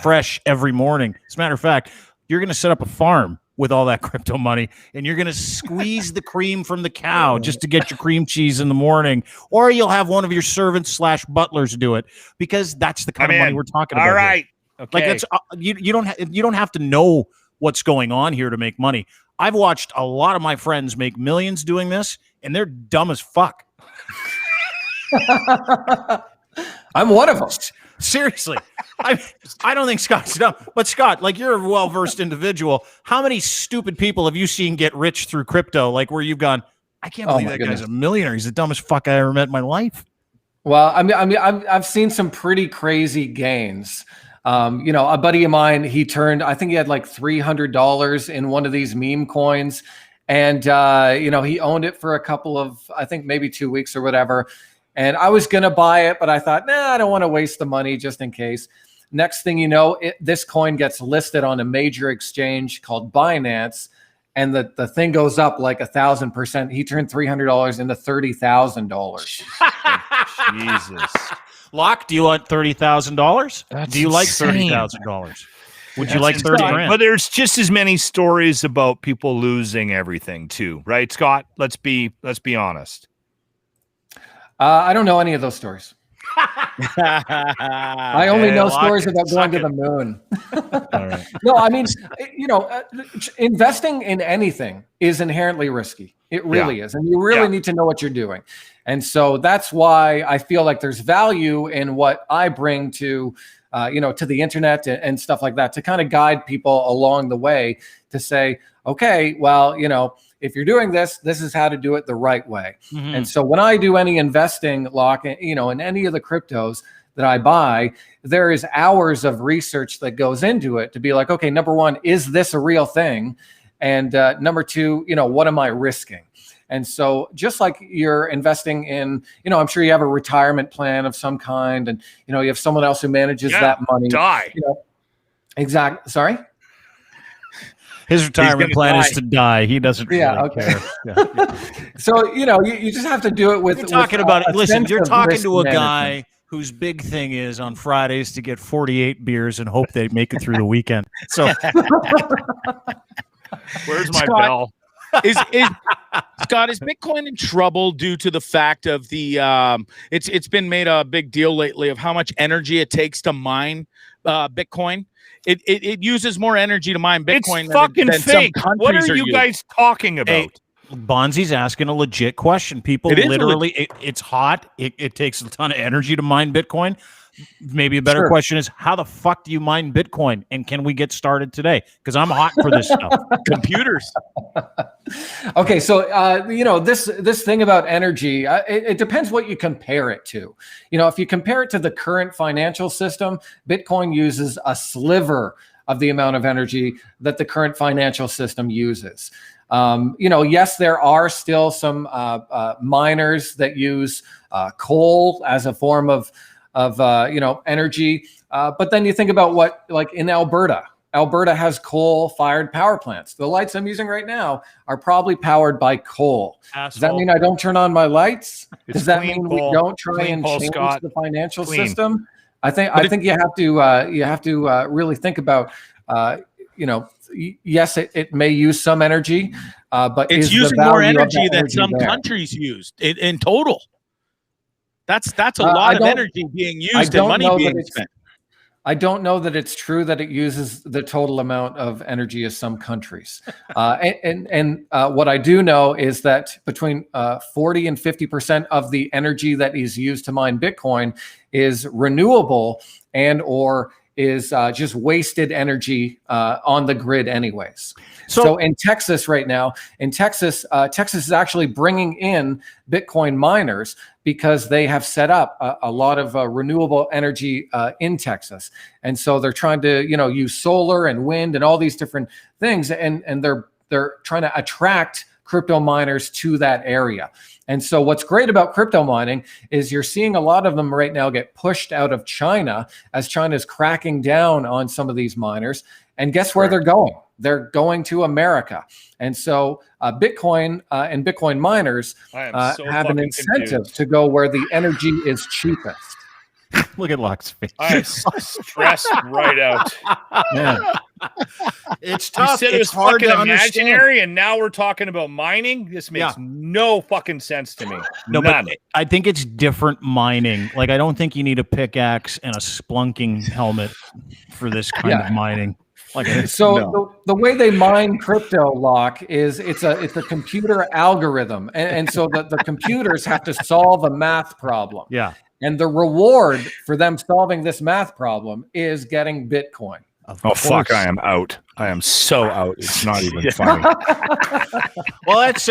fresh every morning. As a matter of fact, you're going to set up a farm with all that crypto money, and you're going to squeeze the cream from the cow just to get your cream cheese in the morning, or you'll have one of your servants / butlers do it, because that's the kind of money we're talking about. All right. Here. Okay. Like it's you don't have to know what's going on here to make money. I've watched a lot of my friends make millions doing this, and they're dumb as fuck. I'm one of them. Seriously. I don't think Scott's dumb. But Scott, like, you're a well-versed individual. How many stupid people have you seen get rich through crypto? Like, where you've gone, I can't believe that guy's a millionaire. He's the dumbest fuck I ever met in my life. Well, I've seen some pretty crazy gains. A buddy of mine, I think he had like $300 in one of these meme coins. And, he owned it for a couple of, I think maybe 2 weeks or whatever. And I was going to buy it, but I thought, I don't want to waste the money just in case. Next thing you know, this coin gets listed on a major exchange called Binance, and the thing goes up like 1,000%. He turned $300 into $30,000. Jesus. Locke, do you want $30,000? Do you like $30,000? Would you like 30 grand? But there's just as many stories about people losing everything too, right, Scott? Let's be honest. I don't know any of those stories. I only know stories about going to the moon. Right. No, I mean, investing in anything is inherently risky. It really is. And you really need to know what you're doing. And so that's why I feel like there's value in what I bring to the internet and stuff like that, to kind of guide people along the way to say, okay, well, if you're doing this, this is how to do it the right way. Mm-hmm. And so when I do any investing, Locke, in any of the cryptos that I buy, there is hours of research that goes into it to be like, okay, number one, is this a real thing? And number two, what am I risking? And so just like you're investing in, I'm sure you have a retirement plan of some kind, and, you have someone else who manages that money. Exactly. Sorry? His retirement plan is to die. He doesn't really care. Yeah. So, you just have to do it with... You're talking about it. Listen, you're talking to a guy whose big thing is on Fridays to get 48 beers and hope they make it through the weekend. So, where's my bell? Scott, is Bitcoin in trouble due to the fact of the it's been made a big deal lately of how much energy it takes to mine Bitcoin? It uses more energy to mine Bitcoin it's fucking than fake. Some what countries are you guys talking about? Hey, Bonzee's asking a legit question. People literally, it's hot. It takes a ton of energy to mine Bitcoin. maybe a better question is, how the fuck do you mine Bitcoin, and can we get started today? Because I'm hot for this stuff. Computers. Okay, so this thing about energy, it depends what you compare it to. If you compare it to the current financial system, Bitcoin uses a sliver of the amount of energy that the current financial system uses. Yes, there are still some miners that use coal as a form of energy. But then you think about what, like in Alberta has coal-fired power plants. The lights I'm using right now are probably powered by coal. Asshole. Does that mean I don't turn on my lights? Does that mean we don't try and change the financial system? I think you have to really think about, yes, it may use some energy, but it's using more energy than some countries used in total. That's a lot of energy being used and money being spent. I don't know that it's true that it uses the total amount of energy as some countries. And what I do know is that between 40 and 50% of the energy that is used to mine Bitcoin is renewable and or is just wasted energy on the grid anyways. So in Texas right now, Texas is actually bringing in Bitcoin miners because they have set up a lot of renewable energy in Texas. And so they're trying to, use solar and wind and all these different things. And they're trying to attract crypto miners to that area. And so what's great about crypto mining is you're seeing a lot of them right now get pushed out of China as China's cracking down on some of these miners. And guess where they're going? They're going to America. And so Bitcoin and Bitcoin miners have an incentive to go where the energy is cheapest. Look at Locke's face. I'm stressed right out. Yeah. It's tough. You said it was hard fucking to imaginary, and now we're talking about mining. This makes no fucking sense to me. No, but I think it's different mining. Like, I don't think you need a pickaxe and a splunking helmet for this kind of mining. The way they mine crypto, Locke, is it's a computer algorithm, and so the computers have to solve a math problem. Yeah. And the reward for them solving this math problem is getting Bitcoin. Fuck, I am out. I am so out. It's not even funny. Well, that's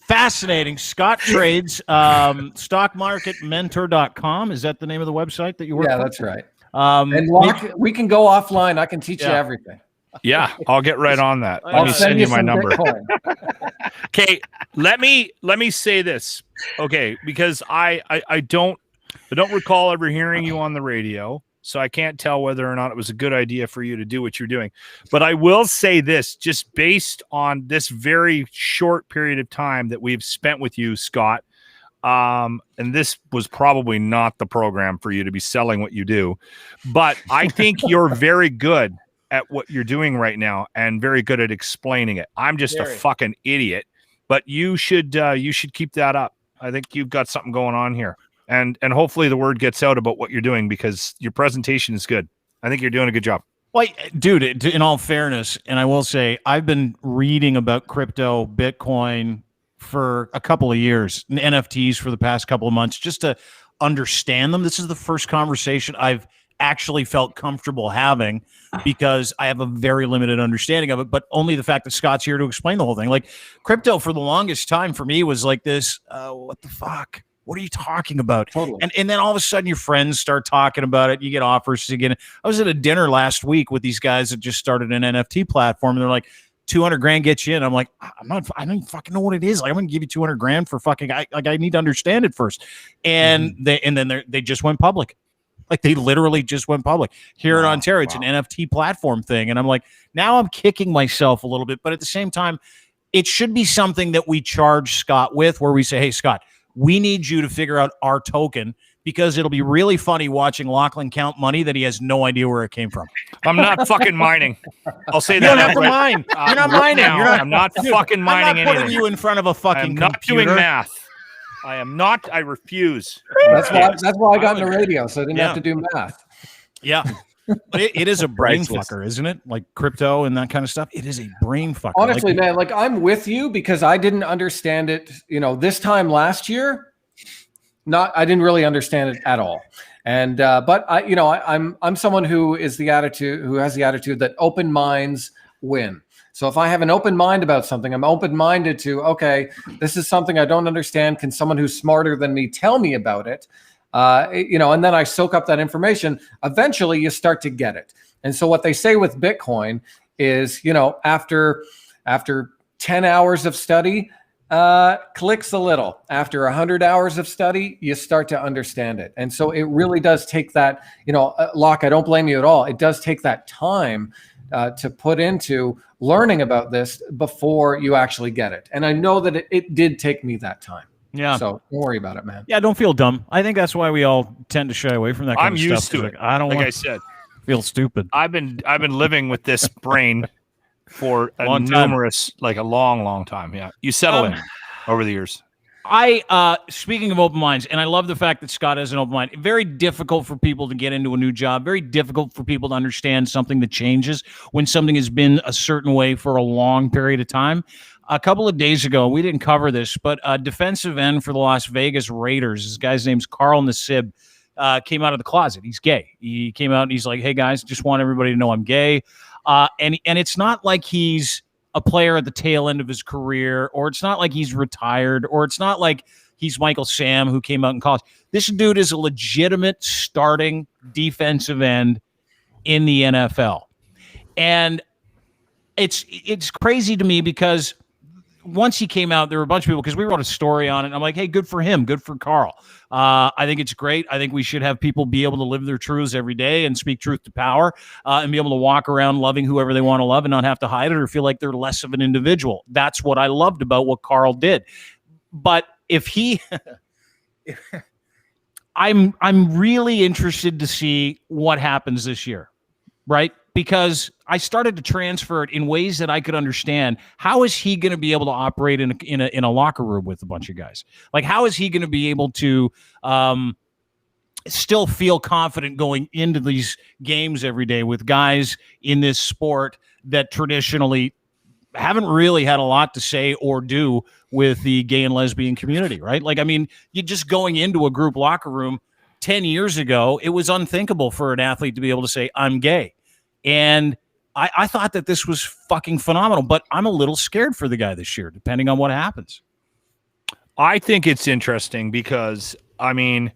fascinating. Scott trades stockmarketmentor.com. Is that the name of the website that you work for? Yeah, that's right. And Locke, we can go offline. I can teach you everything. Yeah, I'll get right on that. Let me send you my number. Okay, let me say this. Okay, because I don't recall ever hearing you on the radio, so I can't tell whether or not it was a good idea for you to do what you're doing. But I will say this, just based on this very short period of time that we've spent with you, Scott, and this was probably not the program for you to be selling what you do, but I think you're very good at what you're doing right now and very good at explaining it. I'm just a fucking idiot, but you should keep that up. I think you've got something going on here. And hopefully the word gets out about what you're doing because your presentation is good. I think you're doing a good job. Well, dude, in all fairness, and I will say, I've been reading about crypto, Bitcoin for a couple of years, and NFTs for the past couple of months, just to understand them. This is the first conversation I've actually felt comfortable having because I have a very limited understanding of it, but only the fact that Scott's here to explain the whole thing. Like, crypto for the longest time for me was like this, what the fuck? What are you talking about? Totally. And then all of a sudden your friends start talking about it. You get offers to get it. I was at a dinner last week with these guys that just started an NFT platform. And they're like, 200 grand gets you in. I'm like, I don't even fucking know what it is. Like, I'm going to give you 200 grand for fucking, I need to understand it first. And they just went public. Like, they literally just went public here in Ontario. It's an NFT platform thing. And I'm like, now I'm kicking myself a little bit, but at the same time, it should be something that we charge Scott with, where we say, hey, Scott, we need you to figure out our token, because it'll be really funny watching Lachlan count money that he has no idea where it came from. I'm not fucking mining. I'll say that. You don't have to mine. You're not mining. I'm not fucking mining. I'm not putting you in front of a fucking I'm not computer. doing math. I am not. I refuse. That's why I got into radio, so I didn't have to do math. Yeah. But it is a brain fucker, isn't it? Like crypto and that kind of stuff. It is a brain fucker. Honestly, man, like, I'm with you because I didn't understand it, this time last year. I didn't really understand it at all. And but I'm someone who has the attitude that open minds win. So if I have an open mind about something, I'm open-minded to, okay, this is something I don't understand. Can someone who's smarter than me tell me about it? And then I soak up that information. Eventually you start to get it. And so what they say with Bitcoin is, after 10 hours of study, clicks a little. After 100 hours of study, you start to understand it. And so it really does take that, Locke, I don't blame you at all. It does take that time to put into learning about this before you actually get it. And I know that it did take me that time. Yeah. So don't worry about it, man. Yeah, don't feel dumb. I think that's why we all tend to shy away from that kind of stuff. I'm used to it. I don't like want I said, feel stupid. I've been living with this brain for a long, long time. Yeah. You settle in over the years. Speaking of open minds, and I love the fact that Scott has an open mind. Very difficult for people to get into a new job. Very difficult for people to understand something that changes when something has been a certain way for a long period of time. A couple of days ago, we didn't cover this, but a defensive end for the Las Vegas Raiders, this guy's name's Carl Nassib, came out of the closet. He's gay. He came out and he's like, hey, guys, just want everybody to know I'm gay. And it's not like he's a player at the tail end of his career, or it's not like he's retired, or it's not like he's Michael Sam who came out in college. This dude is a legitimate starting defensive end in the NFL. And it's crazy to me because once he came out, there were a bunch of people, because we wrote a story on it, and I'm like, hey, good for him. Good for Carl. I think it's great. I think we should have people be able to live their truths every day and speak truth to power, and be able to walk around loving whoever they want to love and not have to hide it or feel like they're less of an individual. That's what I loved about what Carl did. But if he... I'm really interested to see what happens this year, right? Because I started to transfer it in ways that I could understand. How is he going to be able to operate in a locker room with a bunch of guys? Like, how is he going to be able to still feel confident going into these games every day with guys in this sport that traditionally haven't really had a lot to say or do with the gay and lesbian community, right? Like, I mean, you're just going into a group locker room 10 years ago, it was unthinkable for an athlete to be able to say, I'm gay. And I thought that this was fucking phenomenal, but I'm a little scared for the guy this year, depending on what happens. I think it's interesting because, I mean,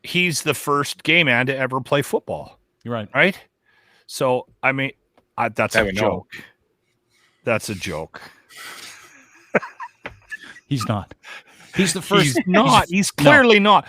he's the first gay man to ever play football. You're right. Right? So, I mean, that's a joke. That's a joke. He's not. He's the first. He's not. He's clearly not.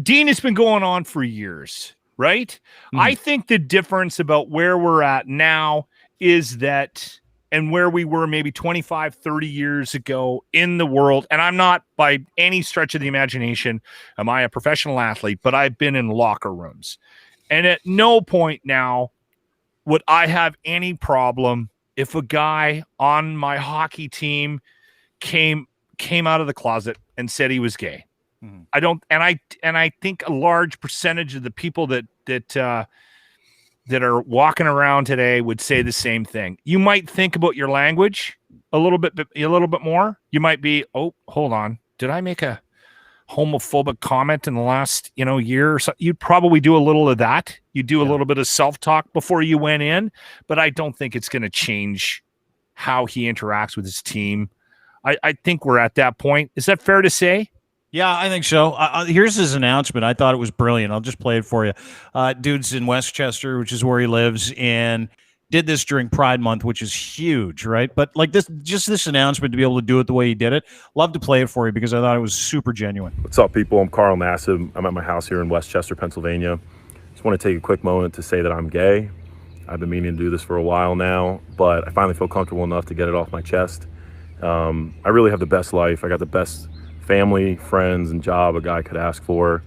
Dean has been going on for years. Right? Mm-hmm. I think the difference about where we're at now is that, and where we were maybe 25, 30 years ago in the world, and I'm not by any stretch of the imagination, am I a professional athlete, but I've been in locker rooms. And at no point now would I have any problem if a guy on my hockey team came out of the closet and said he was gay. Mm-hmm. I don't, and I think a large percentage of the people that are walking around today would say the same thing. You might think about your language a little bit more. You might be, oh, hold on, did I make a homophobic comment in the last year or so? You'd probably do a little of that. You do a little bit of self-talk before you went in, but I don't think it's going to change how he interacts with his team. I think we're at that point. Is that fair to say? Yeah, I think so. Here's his announcement. I thought it was brilliant. I'll just play it for you. Dude's in Westchester, which is where he lives, and did this during Pride Month, which is huge, right? But like this announcement, to be able to do it the way he did it, love to play it for you because I thought it was super genuine. What's up, people? I'm Carl Nassib. I'm at my house here in Westchester, Pennsylvania. Just want to take a quick moment to say that I'm gay. I've been meaning to do this for a while now, but I finally feel comfortable enough to get it off my chest. I really have the best life. I got the best family, friends, and job a guy could ask for.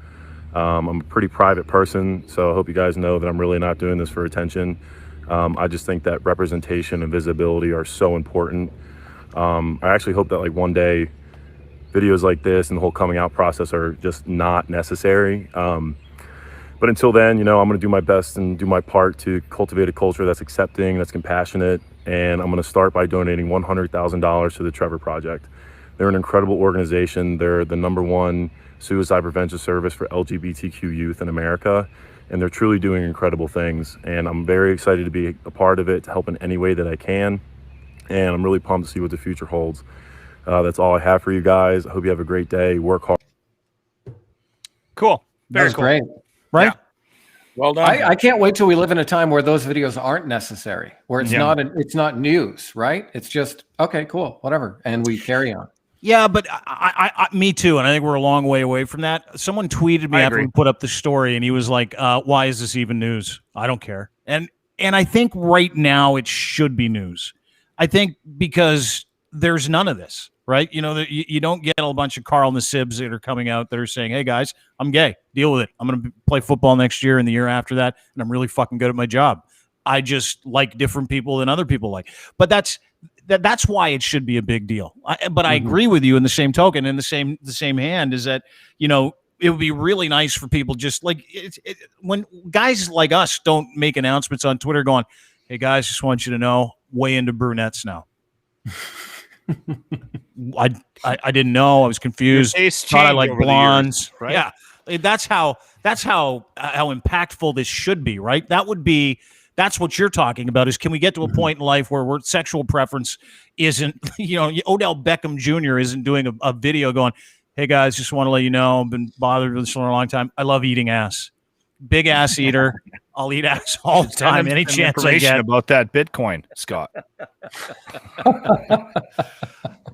I'm a pretty private person, so I hope you guys know that I'm really not doing this for attention. I just think that representation and visibility are so important. I actually hope that like one day videos like this and the whole coming out process are just not necessary. But until then, I'm going to do my best and do my part to cultivate a culture that's accepting, that's compassionate, and I'm going to start by donating $100,000 to the Trevor Project. They're an incredible organization. They're the #1 suicide prevention service for LGBTQ youth in America, and they're truly doing incredible things. And I'm very excited to be a part of it, to help in any way that I can. And I'm really pumped to see what the future holds. That's all I have for you guys. I hope you have a great day. Work hard. Cool. Very That's cool. great. Right? Yeah. Well done. I can't wait till we live in a time where those videos aren't necessary, where it's not news, right? It's just, okay, cool, whatever. And we carry on. Yeah, but I me too, and I think we're a long way away from that. Someone tweeted me after we put up the story, and he was like, "Why is this even news? I don't care." And I think right now it should be news. I think because there's none of this, right? You know, you don't get a bunch of Carl Nassibs that are coming out that are saying, "Hey guys, I'm gay. Deal with it. I'm going to play football next year and the year after that, and I'm really fucking good at my job. I just like different people than other people like." But that's why it should be a big deal. But I agree with you in the same token, in the same hand, is that, you know, it would be really nice for people just like when guys like us don't make announcements on Twitter going, "Hey guys, just want you to know, way into brunettes now." I didn't know. I was confused. Thought I liked blondes. Years, right? Yeah, that's how impactful this should be, right? That's what you're talking about, is can we get to a point in life where sexual preference isn't, you know, Odell Beckham Jr. isn't doing a video going, "Hey guys, just want to let you know, I've been bothered with this for a long time. I love eating ass. Big ass eater. I'll eat ass all the time. Any chance I get." About that Bitcoin, Scott.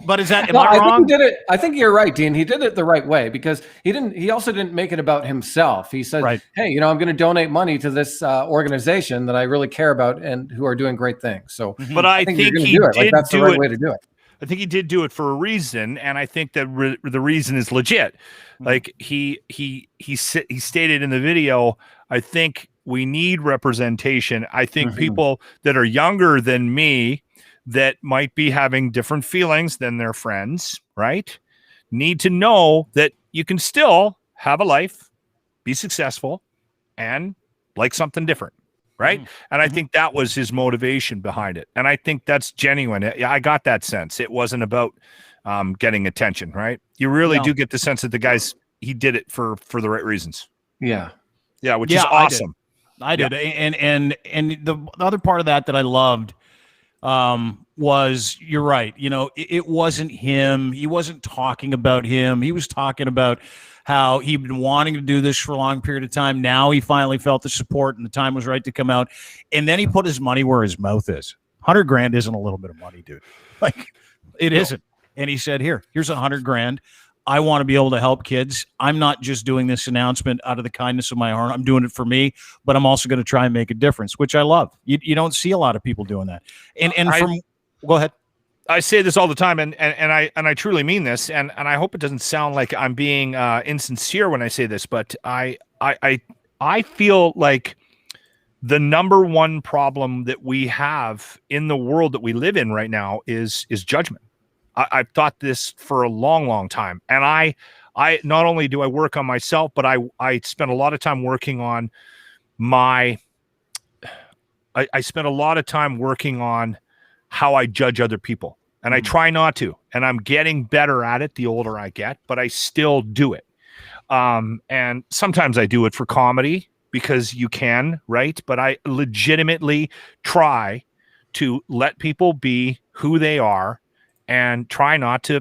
But is that, am I wrong? Think he did it. I think you're right, Dean. He did it the right way, because he also didn't make it about himself. He said, right, "Hey, you know, I'm going to donate money to this organization that I really care about and who are doing great things." So, but I think he do it. Like, that's the right way to do it. I think he did do it for a reason, and I think that the reason is legit. Like he stated in the video, I think we need representation. I think people that are younger than me, that might be having different feelings than their friends, right, need to know that you can still have a life, be successful, and like something different, right? And I think that was his motivation behind it. And I think that's genuine. I got that sense. It wasn't about getting attention, right? You really do get the sense that the guys, he did it for the right reasons. Yeah. Yeah, which is awesome. I did. And the other part of that I loved was, you're right. You know, it wasn't him. He wasn't talking about him. He was talking about how he'd been wanting to do this for a long period of time. Now he finally felt the support and the time was right to come out. And then he put his money where his mouth is. $100,000 isn't a little bit of money, dude. Like, it isn't. And he said, here's $100,000. I want to be able to help kids. I'm not just doing this announcement out of the kindness of my heart. I'm doing it for me, but I'm also going to try and make a difference, which I love. You don't see a lot of people doing that. Go ahead. I say this all the time, and I truly mean this, and I hope it doesn't sound like I'm being insincere when I say this, but I feel like the #1 problem that we have in the world that we live in right now is judgment. I've thought this for a long, long time. And I not only do I work on myself, but I spend a lot of time working on I spend a lot of time working on how I judge other people. And I try not to. And I'm getting better at it the older I get, but I still do it. And sometimes I do it for comedy because you can, right? But I legitimately try to let people be who they are, and try not to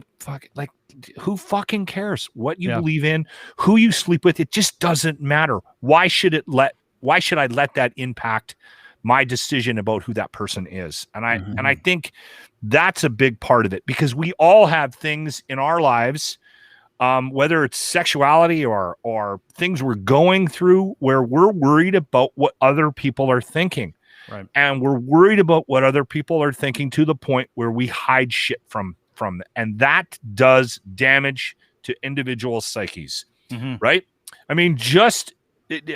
who fucking cares what you believe in, who you sleep with? It just doesn't matter. Why should I let that impact my decision about who that person is? And I think that's a big part of it, because we all have things in our lives, whether it's sexuality or things we're going through, where we're worried about what other people are thinking. Right. And we're worried about what other people are thinking to the point where we hide shit from them. And that does damage to individual psyches, right? I mean, just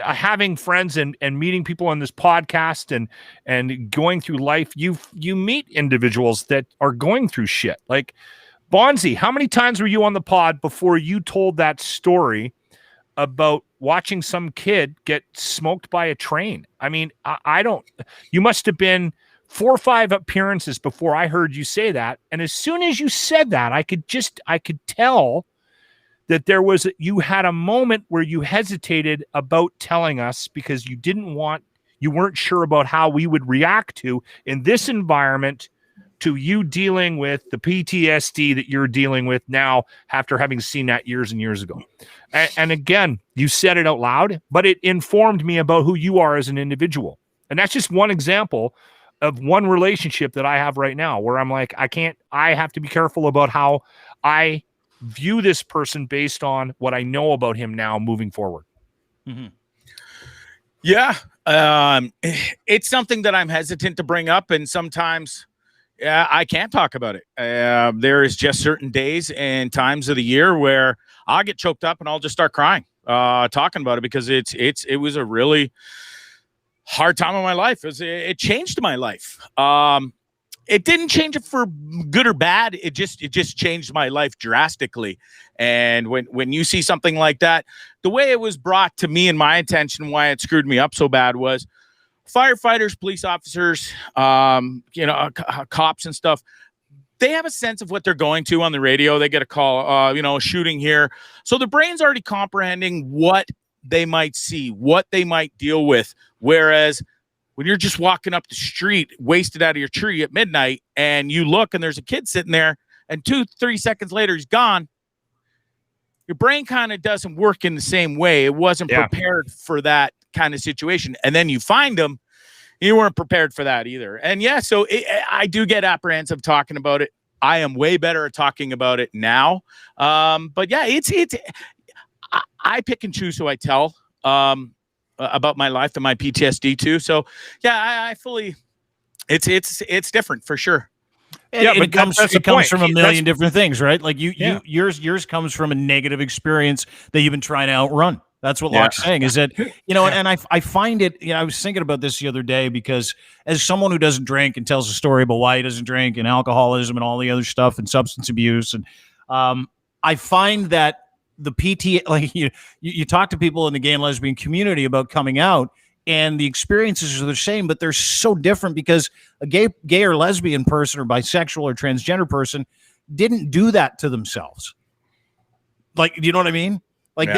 having friends and meeting people on this podcast and going through life, you meet individuals that are going through shit. Like Bondzee, how many times were you on the pod before you told that story about watching some kid get smoked by a train? I mean, you must have been 4 or 5 appearances before I heard you say that. And as soon as you said that, I could tell that you had a moment where you hesitated about telling us because you weren't sure about how we would react to in this environment to you dealing with the PTSD that you're dealing with now after having seen that years and years ago. And again, you said it out loud, but it informed me about who you are as an individual. And that's just one example of one relationship that I have right now where I'm like, I have to be careful about how I view this person based on what I know about him now moving forward. Mm-hmm. Yeah. It's something that I'm hesitant to bring up. And sometimes I can't talk about it. There is just certain days and times of the year where I'll get choked up and I'll just start crying, talking about it because it was a really hard time of my life. It changed my life. It didn't change it for good or bad. It just changed my life drastically. And when you see something like that, the way it was brought to me and my attention, why it screwed me up so bad was firefighters, police officers, cops and stuff. They have a sense of what they're going to on the radio. They get a call, a shooting here. So the brain's already comprehending what they might see, what they might deal with. Whereas when you're just walking up the street, wasted out of your tree at midnight, and you look and there's a kid sitting there, and 2-3 seconds later he's gone, your brain kind of doesn't work in the same way. It wasn't prepared for that kind of situation. And then you find them, you weren't prepared for that either. And yeah, so I do get apprehensive talking about it. I am way better at talking about it now. But yeah, I pick and choose who I tell about my life and my PTSD too. So yeah, I fully, it's different for sure. And it comes from a million different things, right? Like yours comes from a negative experience that you've been trying to outrun. That's what Locke's saying is that, and I find it, I was thinking about this the other day because as someone who doesn't drink and tells a story about why he doesn't drink and alcoholism and all the other stuff and substance abuse. And I find that the PT, like you talk to people in the gay and lesbian community about coming out and the experiences are the same, but they're so different because a gay or lesbian person or bisexual or transgender person didn't do that to themselves. Like, do you know what I mean? Like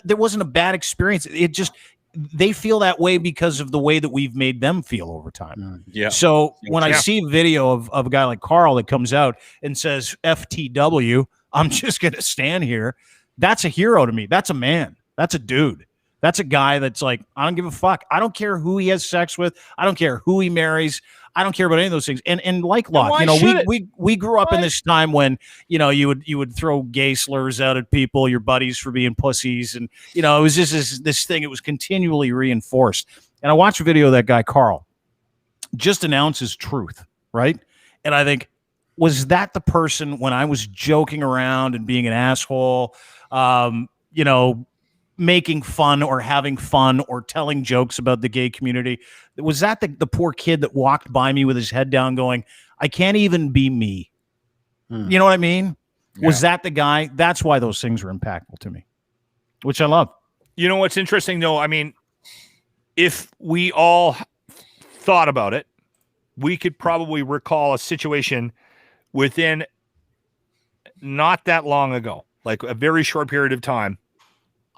there wasn't a bad experience. It just, they feel that way because of the way that we've made them feel over time. Yeah. So when I see a video of a guy like Carl that comes out and says FTW, I'm just going to stand here. That's a hero to me. That's a man. That's a dude. That's a guy that's like, I don't give a fuck. I don't care who he has sex with. I don't care who he marries. I don't care about any of those things. And like Locke, we grew up in this time when, you would throw gay slurs out at people, your buddies for being pussies. And, it was just this thing. It was continually reinforced. And I watched a video of that guy, Carl, just announce his truth. Right. And I think, was that the person when I was joking around and being an asshole, making fun or having fun or telling jokes about the gay community? Was that the poor kid that walked by me with his head down going, I can't even be me? You know what I mean? Yeah. Was that the guy? That's why those things are impactful to me, which I love. You know what's interesting, though? I mean, if we all thought about it, we could probably recall a situation within not that long ago, like a very short period of time.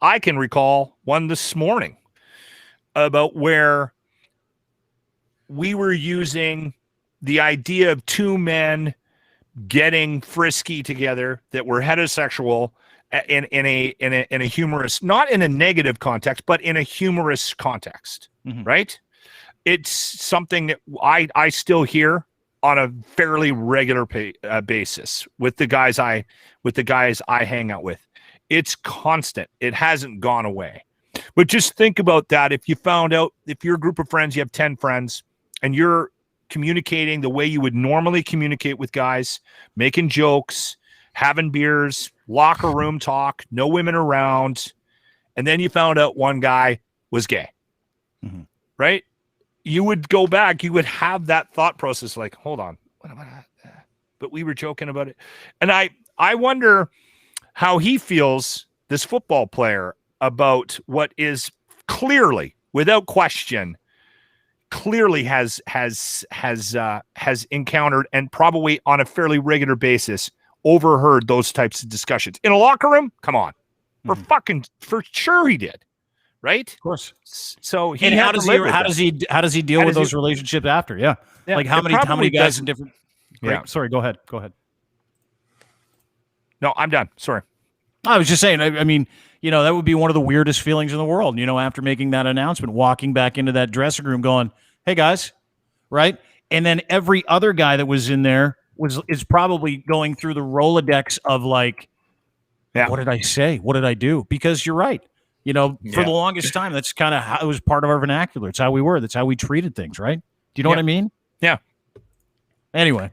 I can recall one this morning about where we were using the idea of two men getting frisky together that were heterosexual in a humorous, not in a negative context, but in a humorous context, right? It's something that I still hear on a fairly regular basis with the guys I hang out with. It's constant. It hasn't gone away. But just think about that. If you found out, if you're a group of friends, you have 10 friends, and you're communicating the way you would normally communicate with guys, making jokes, having beers, locker room talk, no women around, and then you found out one guy was gay, right? You would go back, you would have that thought process like, hold on, but we were joking about it. And I wonder how he feels, this football player, about what is clearly, without question, clearly has encountered and probably on a fairly regular basis overheard those types of discussions in a locker room. Come on, for sure he did, right? Of course. So he how does he deal with those relationships after? Yeah. Like how many guys in different. Yeah. Sorry. Go ahead. No, I'm done. Sorry. I was just saying. I mean, that would be one of the weirdest feelings in the world. After making that announcement, walking back into that dressing room, going, "Hey guys," right? And then every other guy that was in there is probably going through the Rolodex of like, what did I say? What did I do? Because you're right. For the longest time, that's kind of how it was part of our vernacular. It's how we were. That's how we treated things, right? Do you know what I mean? Yeah. Anyway.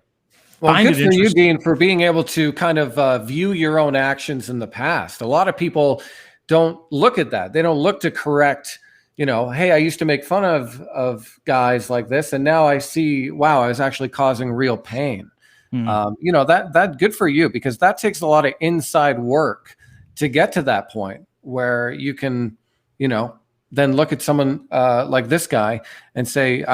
Well, good for you, Dean, for being able to kind of view your own actions in the past. A lot of people don't look at that. They don't look to correct, hey, I used to make fun of guys like this, and now I see, wow, I was actually causing real pain. That good for you, because that takes a lot of inside work to get to that point where you can, then look at someone like this guy and say,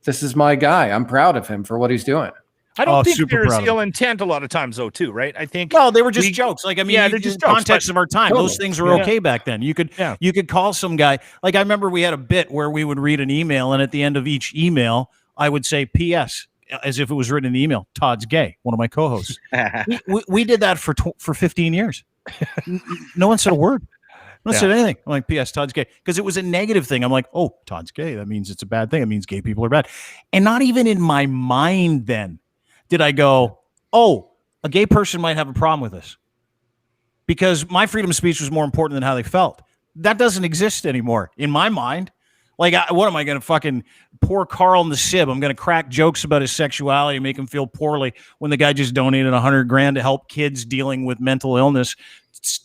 this is my guy. I'm proud of him for what he's doing. I don't think there's ill intent a lot of times, though, too, right? I think. Well, they were just jokes. Like, I mean, they're just jokes, context of our time. Totally. Those things were okay back then. You could call some guy. Like, I remember we had a bit where we would read an email, and at the end of each email, I would say "P.S." as if it was written in the email. Todd's gay. One of my co-hosts. we did that for 15 years. No one said a word. No one said anything. I'm like, P.S. Todd's gay, because it was a negative thing. I'm like, oh, Todd's gay. That means it's a bad thing. It means gay people are bad. And not even in my mind then did I go, oh, a gay person might have a problem with this, because my freedom of speech was more important than how they felt. That doesn't exist anymore in my mind. Like, what am I going to fucking pour Carl in the sib? I'm going to crack jokes about his sexuality and make him feel poorly when the guy just donated $100,000 to help kids dealing with mental illness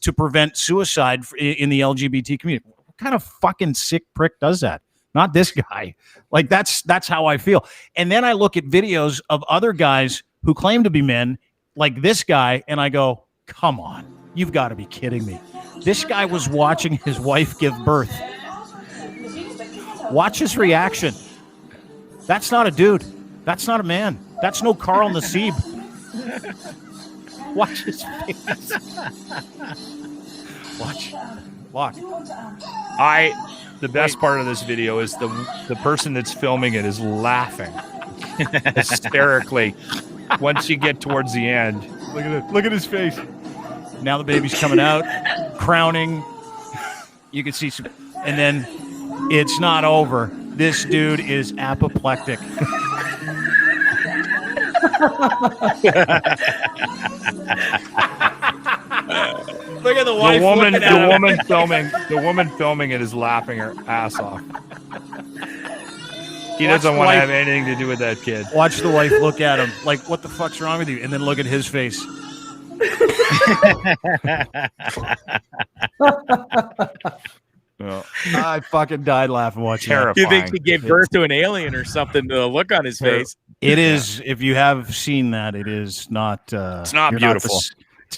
to prevent suicide in the LGBT community. What kind of fucking sick prick does that? Not this guy. Like, that's how I feel. And then I look at videos of other guys who claim to be men, like this guy, and I go, come on, you've got to be kidding me. This guy was watching his wife give birth. Watch his reaction. That's not a dude. That's not a man. That's no Carl Nassib. Watch his face. Watch. The best part of this video is the person that's filming it is laughing hysterically once you get towards the end. Look at his face. Now the baby's coming out, crowning. You can see some, and then it's not over. This dude is apoplectic. Look at the wife. The woman filming it is laughing her ass off. He doesn't want to have anything to do with that kid. Watch the wife look at him like, what the fuck's wrong with you? And then look at his face. I fucking died laughing watching that. Do you think he gave birth to an alien or something? The look on his face. It is. If you have seen that, it is not. It's not beautiful.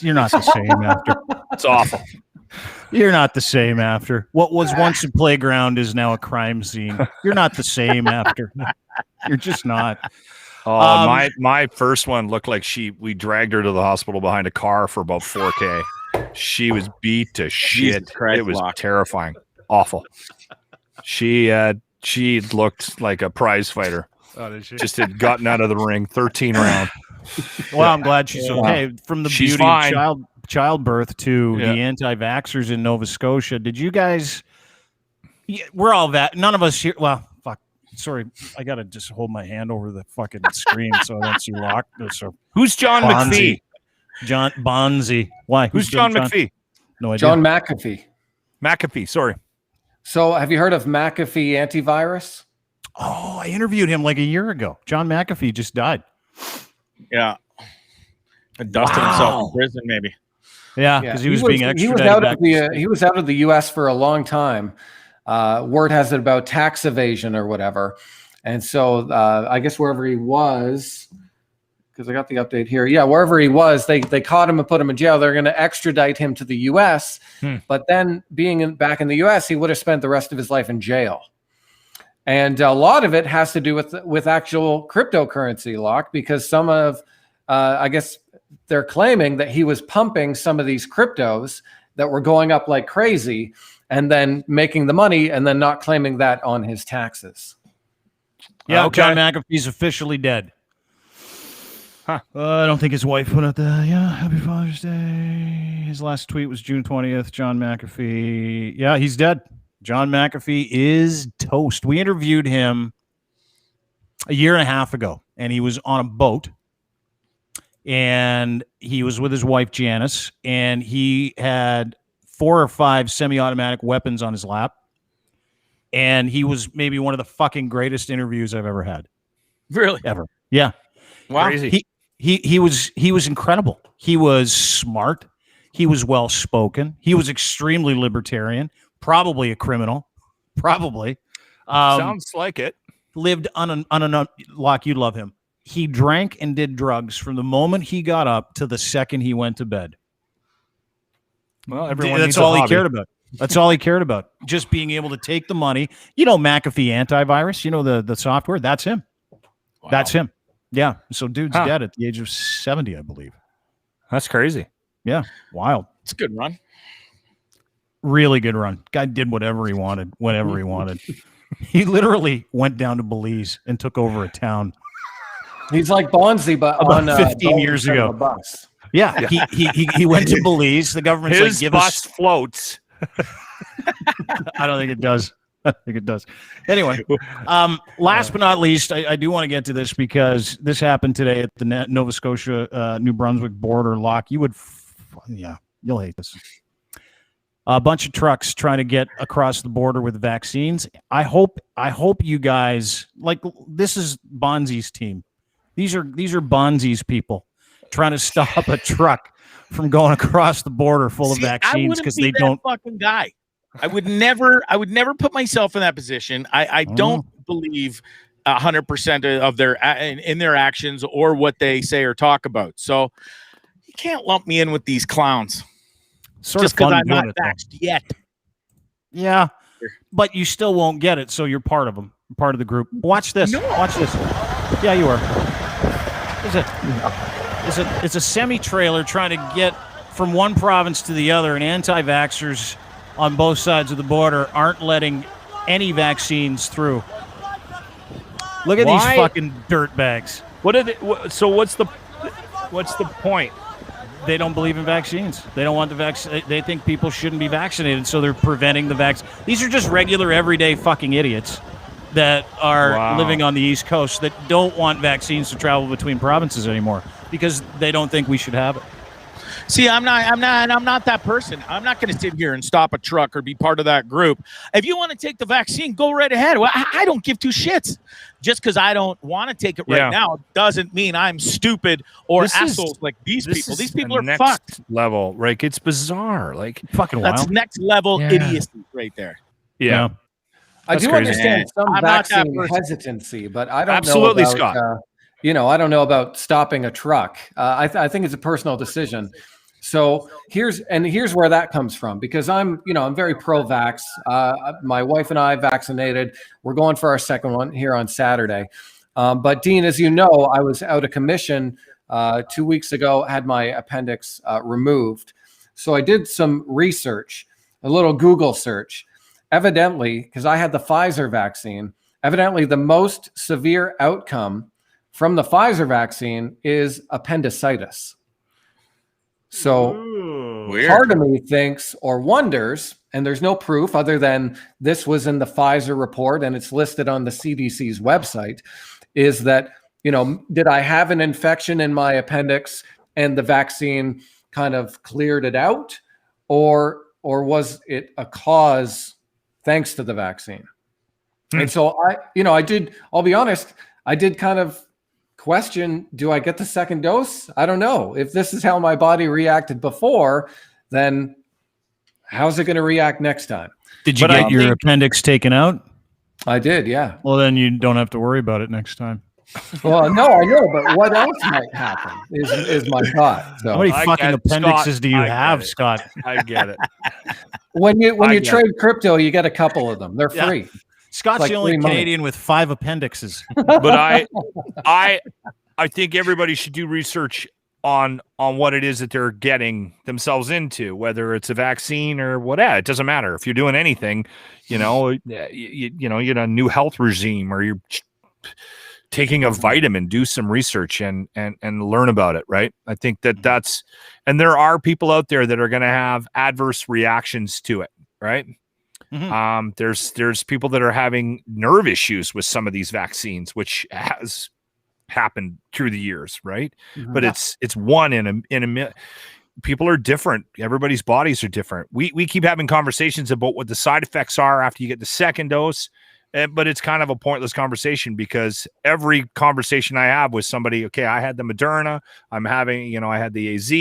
You're not the same after. It's awful. You're not the same after. What was once a playground is now a crime scene. You're not the same after. You're just not. My first one looked like we dragged her to the hospital behind a car for about $4,000. She was beat to shit. It was terrifying. Awful. She looked like a prize fighter. Oh, did she? Just had gotten out of the ring 13 rounds. Well, I'm glad she's okay. From the beauty of childbirth to the anti-vaxxers in Nova Scotia. Did you guys? We're all that. None of us here. Well, fuck. Sorry, I gotta just hold my hand over the fucking screen so I don't see lock. So who's John McPhee? John Bondzee. Why? Who's John McPhee? No idea. John McAfee. McAfee. Sorry. So, have you heard of McAfee antivirus? Oh, I interviewed him like a year ago. John McAfee just died. Yeah. And dusted himself in prison, maybe. Yeah, because he was being extradited. He was out of the U.S. for a long time. Word has it about tax evasion or whatever. And so I guess wherever he was, because I got the update here. Yeah, wherever he was, they caught him and put him in jail. They're going to extradite him to the U.S. But then being back in the U.S., he would have spent the rest of his life in jail. And a lot of it has to do with actual cryptocurrency, Locke, because some of, I guess they're claiming that he was pumping some of these cryptos that were going up like crazy and then making the money and then not claiming that on his taxes. Yeah, okay. John McAfee's officially dead. Huh. I don't think his wife put out the, Happy Father's Day. His last tweet was June 20th. John McAfee. Yeah, he's dead. John McAfee is toast. We interviewed him a year and a half ago, and he was on a boat, and he was with his wife, Janice, and he had 4 or 5 semi-automatic weapons on his lap, and he was maybe one of the fucking greatest interviews I've ever had. Really? Ever. Yeah. Wow. Crazy. He was incredible. He was smart. He was well-spoken. He was extremely libertarian. Probably a criminal. Probably. Sounds like it. Lived Locke, you love him. He drank and did drugs from the moment he got up to the second he went to bed. Well, everyone That's needs a all he hobby. cared about. That's all he cared about. Just being able to take the money. You know McAfee antivirus, you know the software? That's him. Wow. That's him. Yeah. So dude's dead at the age of 70, I believe. That's crazy. Yeah. Wild. It's a good run. Really good run. Guy did whatever he wanted, whenever he wanted. He literally went down to Belize and took over a town. He's like Bondzee, but about on 15 years ago. Bus. Yeah. He went to Belize. The government's His like, give bus us floats. I don't think it does. I think it does. Anyway, last but not least, I do want to get to this because this happened today at the Nova Scotia, New Brunswick border. Locke, you'll hate this. A bunch of trucks trying to get across the border with vaccines. I hope you guys, like, this is Bondzee's team. These are Bondzee's people trying to stop a truck from going across the border full of vaccines because they don't. Fucking guy. I would never put myself in that position. I don't believe 100% of their in their actions or what they say or talk about. So you can't lump me in with these clowns. Just because I'm not vaxxed yet. Yeah, but you still won't get it, so you're part of them, part of the group. Watch this. No. Watch this. Yeah, you are. It's a semi-trailer trying to get from one province to the other, and anti-vaxxers on both sides of the border aren't letting any vaccines through. Look at these fucking dirtbags. What are they? So what's the point? They don't believe in vaccines. They don't want the vaccine. They think people shouldn't be vaccinated, so they're preventing the vaccine. These are just regular, everyday fucking idiots that are living on the East Coast that don't want vaccines to travel between provinces anymore because they don't think we should have it. See, I'm not that person. I'm not going to sit here and stop a truck or be part of that group. If you want to take the vaccine, go right ahead. Well, I don't give 2 shits. Just because I don't want to take it right now doesn't mean I'm stupid or assholes like these people. These people are fucked. Level, right? It's bizarre. Like fucking wild. That's next level idiocy right there. Yeah. I do understand some vaccine hesitancy, but I don't know about, Scott. I don't know about stopping a truck. I think it's a personal decision. So here's where that comes from, because I'm very pro-vax. My wife and I vaccinated. We're going for our second one here on Saturday. But Dean, as you know, I was out of commission 2 weeks ago, had my appendix removed. So I did some research, a little Google search. Evidently, because I had the Pfizer vaccine, evidently the most severe outcome from the Pfizer vaccine is appendicitis. So part of me thinks or wonders, and there's no proof other than this was in the Pfizer report and it's listed on the CDC's website, is that, did I have an infection in my appendix and the vaccine kind of cleared it out, or was it a cause thanks to the vaccine? And so I'll be honest, I did kind of question, do I get the second dose? I don't know. If this is how my body reacted before, then how's it going to react next time? Did you get your appendix taken out? I did, yeah. Well, then you don't have to worry about it next time. Well, no, I know, but what else might happen is my thought. So. How many fucking appendixes do you have, Scott? I get it. When you trade crypto, you get a couple of them. They're free. Scott's like the only 3 months. Canadian with 5 appendixes. But I think everybody should do research on what it is that they're getting themselves into, whether it's a vaccine or whatever. It doesn't matter if you're doing anything. You know, you're in a new health regime, or you're taking a vitamin. Do some research and learn about it. Right? I think that's, and there are people out there that are going to have adverse reactions to it. Right? Mm-hmm. There's people that are having nerve issues with some of these vaccines, which has happened through the years, right? Mm-hmm. But it's one in a million. People are different. Everybody's bodies are different. We keep having conversations about what the side effects are after you get the second dose, but it's kind of a pointless conversation, because every conversation I have with somebody, okay, I had the Moderna, I'm having, I had the AZ,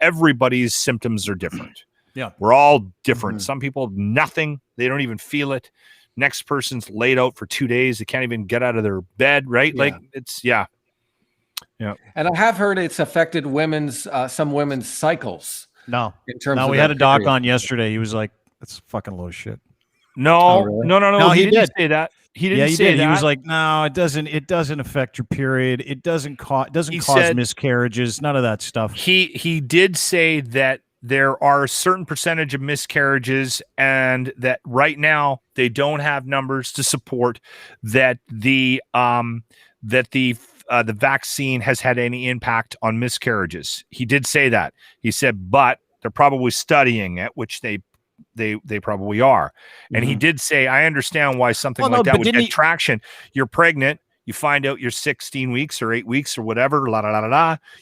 everybody's symptoms are different. Yeah, we're all different. Mm-hmm. Some people, nothing, they don't even feel it. Next person's laid out for 2 days. They can't even get out of their bed, right? Yeah. Like it's, yeah. And I have heard it's affected some women's cycles. No. In terms of we had a doc on yesterday. He was like, that's a fucking load of shit. No, really? no. He didn't say that. He didn't say that. He was like, no, it doesn't affect your period. It doesn't cause miscarriages, none of that stuff. He did say that there are a certain percentage of miscarriages, and that right now they don't have numbers to support that the vaccine has had any impact on miscarriages. He did say that. He said, but they're probably studying it, which they probably are. And he did say, I understand why something like that would get traction. You're pregnant. You find out you're 16 weeks or 8 weeks or whatever.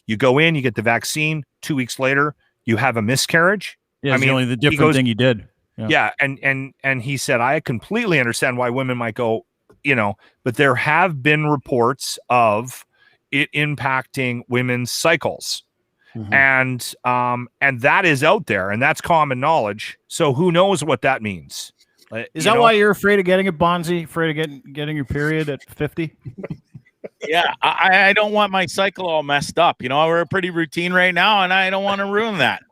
You go in, you get the vaccine. 2 weeks later, you have a miscarriage. Yeah, it's only the different thing you did. Yeah. And he said, I completely understand why women might go, but there have been reports of it impacting women's cycles. Mm-hmm. And that is out there, and that's common knowledge. So who knows what that means? Is that why you're afraid of getting it, Bondzee? Afraid of getting your period at 50? Yeah, I don't want my cycle all messed up. We're a pretty routine right now, and I don't want to ruin that.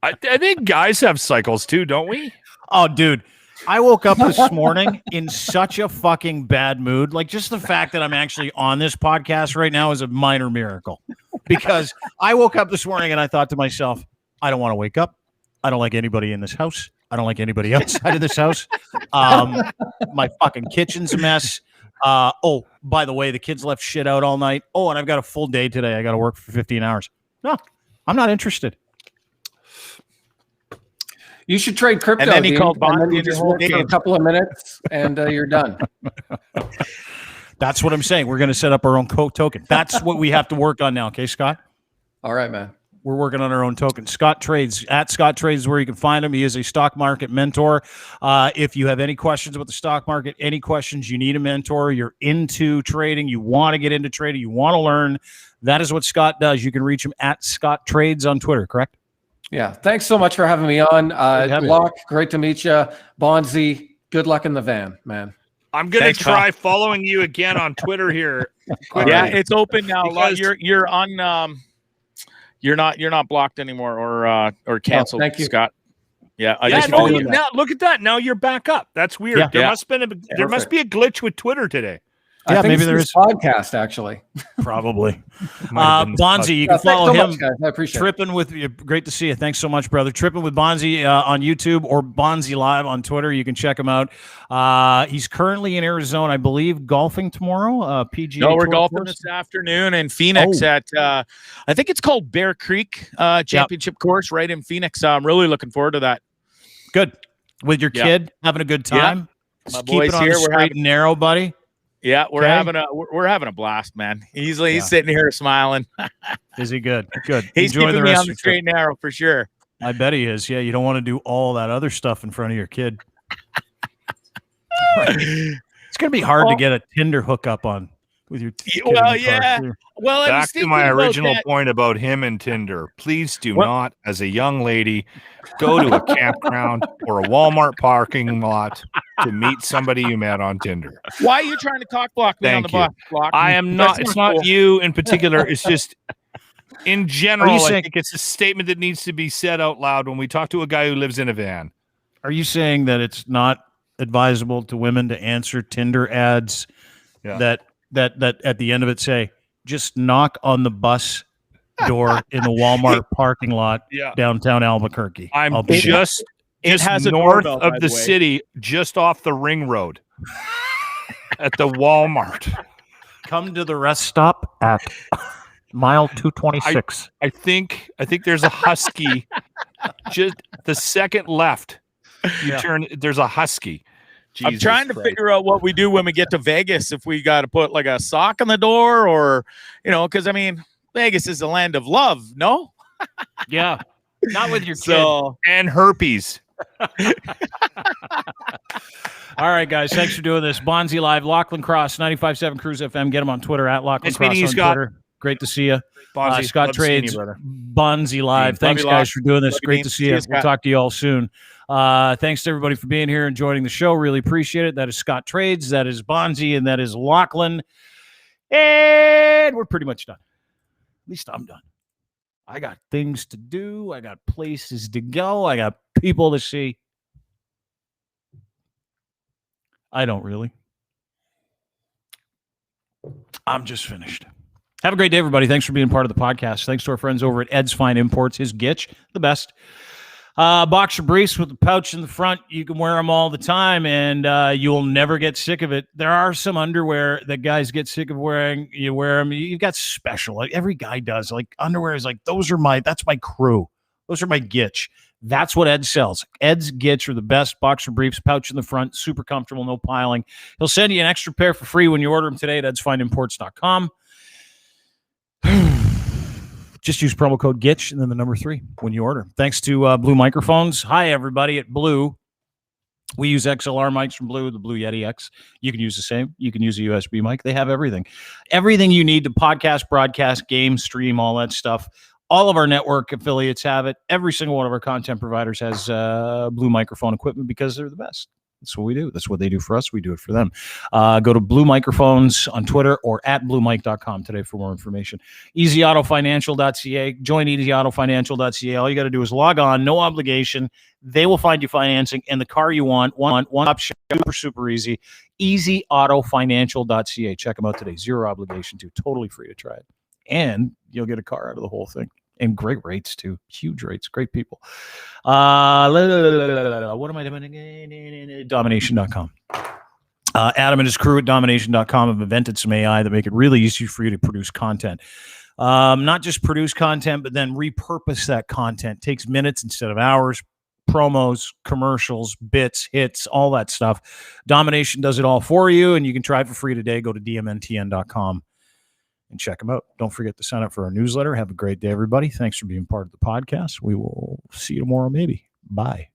I think guys have cycles too, don't we? Oh, dude. I woke up this morning in such a fucking bad mood. Like, just the fact that I'm actually on this podcast right now is a minor miracle, because I woke up this morning and I thought to myself, I don't want to wake up. I don't like anybody in this house. I don't like anybody outside of this house. My fucking kitchen's a mess. Oh, by the way, the kids left shit out all night. Oh, and I've got a full day today. I got to work for 15 hours. No, I'm not interested. You should trade crypto. And then he called Bondzee, and then you just work for a couple of minutes, and you're done. That's what I'm saying. We're going to set up our own token. That's what we have to work on now. Okay, Scott? All right, man. We're working on our own token. Scott Trades, at Scott Trades is where you can find him. He is a stock market mentor. If you have any questions about the stock market, any questions, you need a mentor, you're into trading, you want to get into trading, you want to learn, that is what Scott does. You can reach him at Scott Trades on Twitter, correct? Yeah. Thanks so much for having me on. Locke, great to meet you. Bondzee, good luck in the van, man. I'm going to try following you again on Twitter here. Yeah, it's open now. You're on... You're not blocked anymore or canceled, thank you, Scott. Yeah, now look at that. Now you're back up. That's weird. Yeah. There must be a glitch with Twitter today. I think maybe there is podcast actually. Probably. Bondzee, you can follow him. Much, guys. I appreciate Tripping with you. Great to see you. Thanks so much, brother. Tripping with Bondzee on YouTube, or Bondzee Live on Twitter. You can check him out. He's currently in Arizona, I believe, golfing tomorrow. PGA. No, we're golfing this afternoon in Phoenix at I think it's called Bear Creek Championship Course right in Phoenix. I'm really looking forward to that. Good. With your kid, having a good time. Yeah. My keep boys it on here. the straight and narrow, buddy. Yeah, we're having a blast, man. He's sitting here smiling. Is he good? Good. He's keeping me on the straight and narrow for sure. I bet he is. Yeah, you don't want to do all that other stuff in front of your kid. Right. It's gonna be hard to get a Tinder hookup on with your kid. Well, yeah. Well, back to my original point about him and Tinder. Please do not, as a young lady, go to a campground or a Walmart parking lot to meet somebody you met on Tinder. Why are you trying to cock block me on the bus? I am not. It's not you in particular. It's just in general. I think it's a statement that needs to be said out loud when we talk to a guy who lives in a van. Are you saying that it's not advisable to women to answer Tinder ads that at the end of it say, just knock on the bus door in the Walmart parking lot downtown Albuquerque. I'm just has a north doorbell, of by the the way. city, just off the ring road at the Walmart. Come to the rest stop at mile 226. I think there's a Husky just the second left. You turn, there's a Husky. I'm Jesus trying to Christ. figure out what we do when we get to Vegas, if we got to put like a sock on the door or, because I mean, Vegas is the land of love, no? Yeah. Not with your kid. So, and herpes. All right, guys. Thanks for doing this. Bondzee Live, Lachlan Cross, 95.7 Cruise FM. Get him on Twitter at Lachlan Nice Cross meeting you, on Scott. Twitter. Great to see you. Bondzee, Scott love seeing Trades, you, brother. Bondzee Live. Thanks, you, guys, Lach. for doing this. Love you, Great Dean. to see See you. you, We'll Scott. talk to you all soon. Thanks to everybody for being here and joining the show. Really appreciate it. That is Scott Trades. That is Bondzee. And that is Lachlan. And we're pretty much done. At least I'm done. I got things to do. I got places to go. I got people to see. I don't really. I'm just finished. Have a great day, everybody. Thanks for being part of the podcast. Thanks to our friends over at Ed's Fine Imports. His Gitch, the best. Boxer briefs with the pouch in the front. You can wear them all the time, and you'll never get sick of it. There are some underwear that guys get sick of wearing. You wear them. You've got special. Like every guy does. Like underwear is like, that's my crew. Those are my Gitch. That's what Ed sells. Ed's Gitch are the best. Boxer briefs, pouch in the front, super comfortable, no piling. He'll send you an extra pair for free when you order them today at edsfineimports.com. Just use promo code GITCH and then the number 3 when you order. Thanks to Blue Microphones. Hi, everybody at Blue. We use XLR mics from Blue, the Blue Yeti X. You can use the same. You can use a USB mic. They have everything. Everything you need to podcast, broadcast, game, stream, all that stuff. All of our network affiliates have it. Every single one of our content providers has Blue microphone equipment because they're the best. That's what we do. That's what they do for us. We do it for them. Go to Blue Microphones on Twitter or at bluemic.com today for more information. EasyAutoFinancial.ca. Join EasyAutoFinancial.ca. All you got to do is log on. No obligation. They will find you financing and the car you want. One option. Super easy. EasyAutoFinancial.ca. Check them out today. Zero obligation to. Totally free to try it. And you'll get a car out of the whole thing. And great rates, too. Huge rates. Great people. What am I doing? Domination.com. Adam and his crew at Domination.com have invented some AI that make it really easy for you to produce content. Not just produce content, but then repurpose that content. Takes minutes instead of hours. Promos, commercials, bits, hits, all that stuff. Domination does it all for you, and you can try it for free today. Go to dmntn.com. and check them out. Don't forget to sign up for our newsletter. Have a great day, everybody. Thanks for being part of the podcast. We will see you tomorrow, maybe. Bye.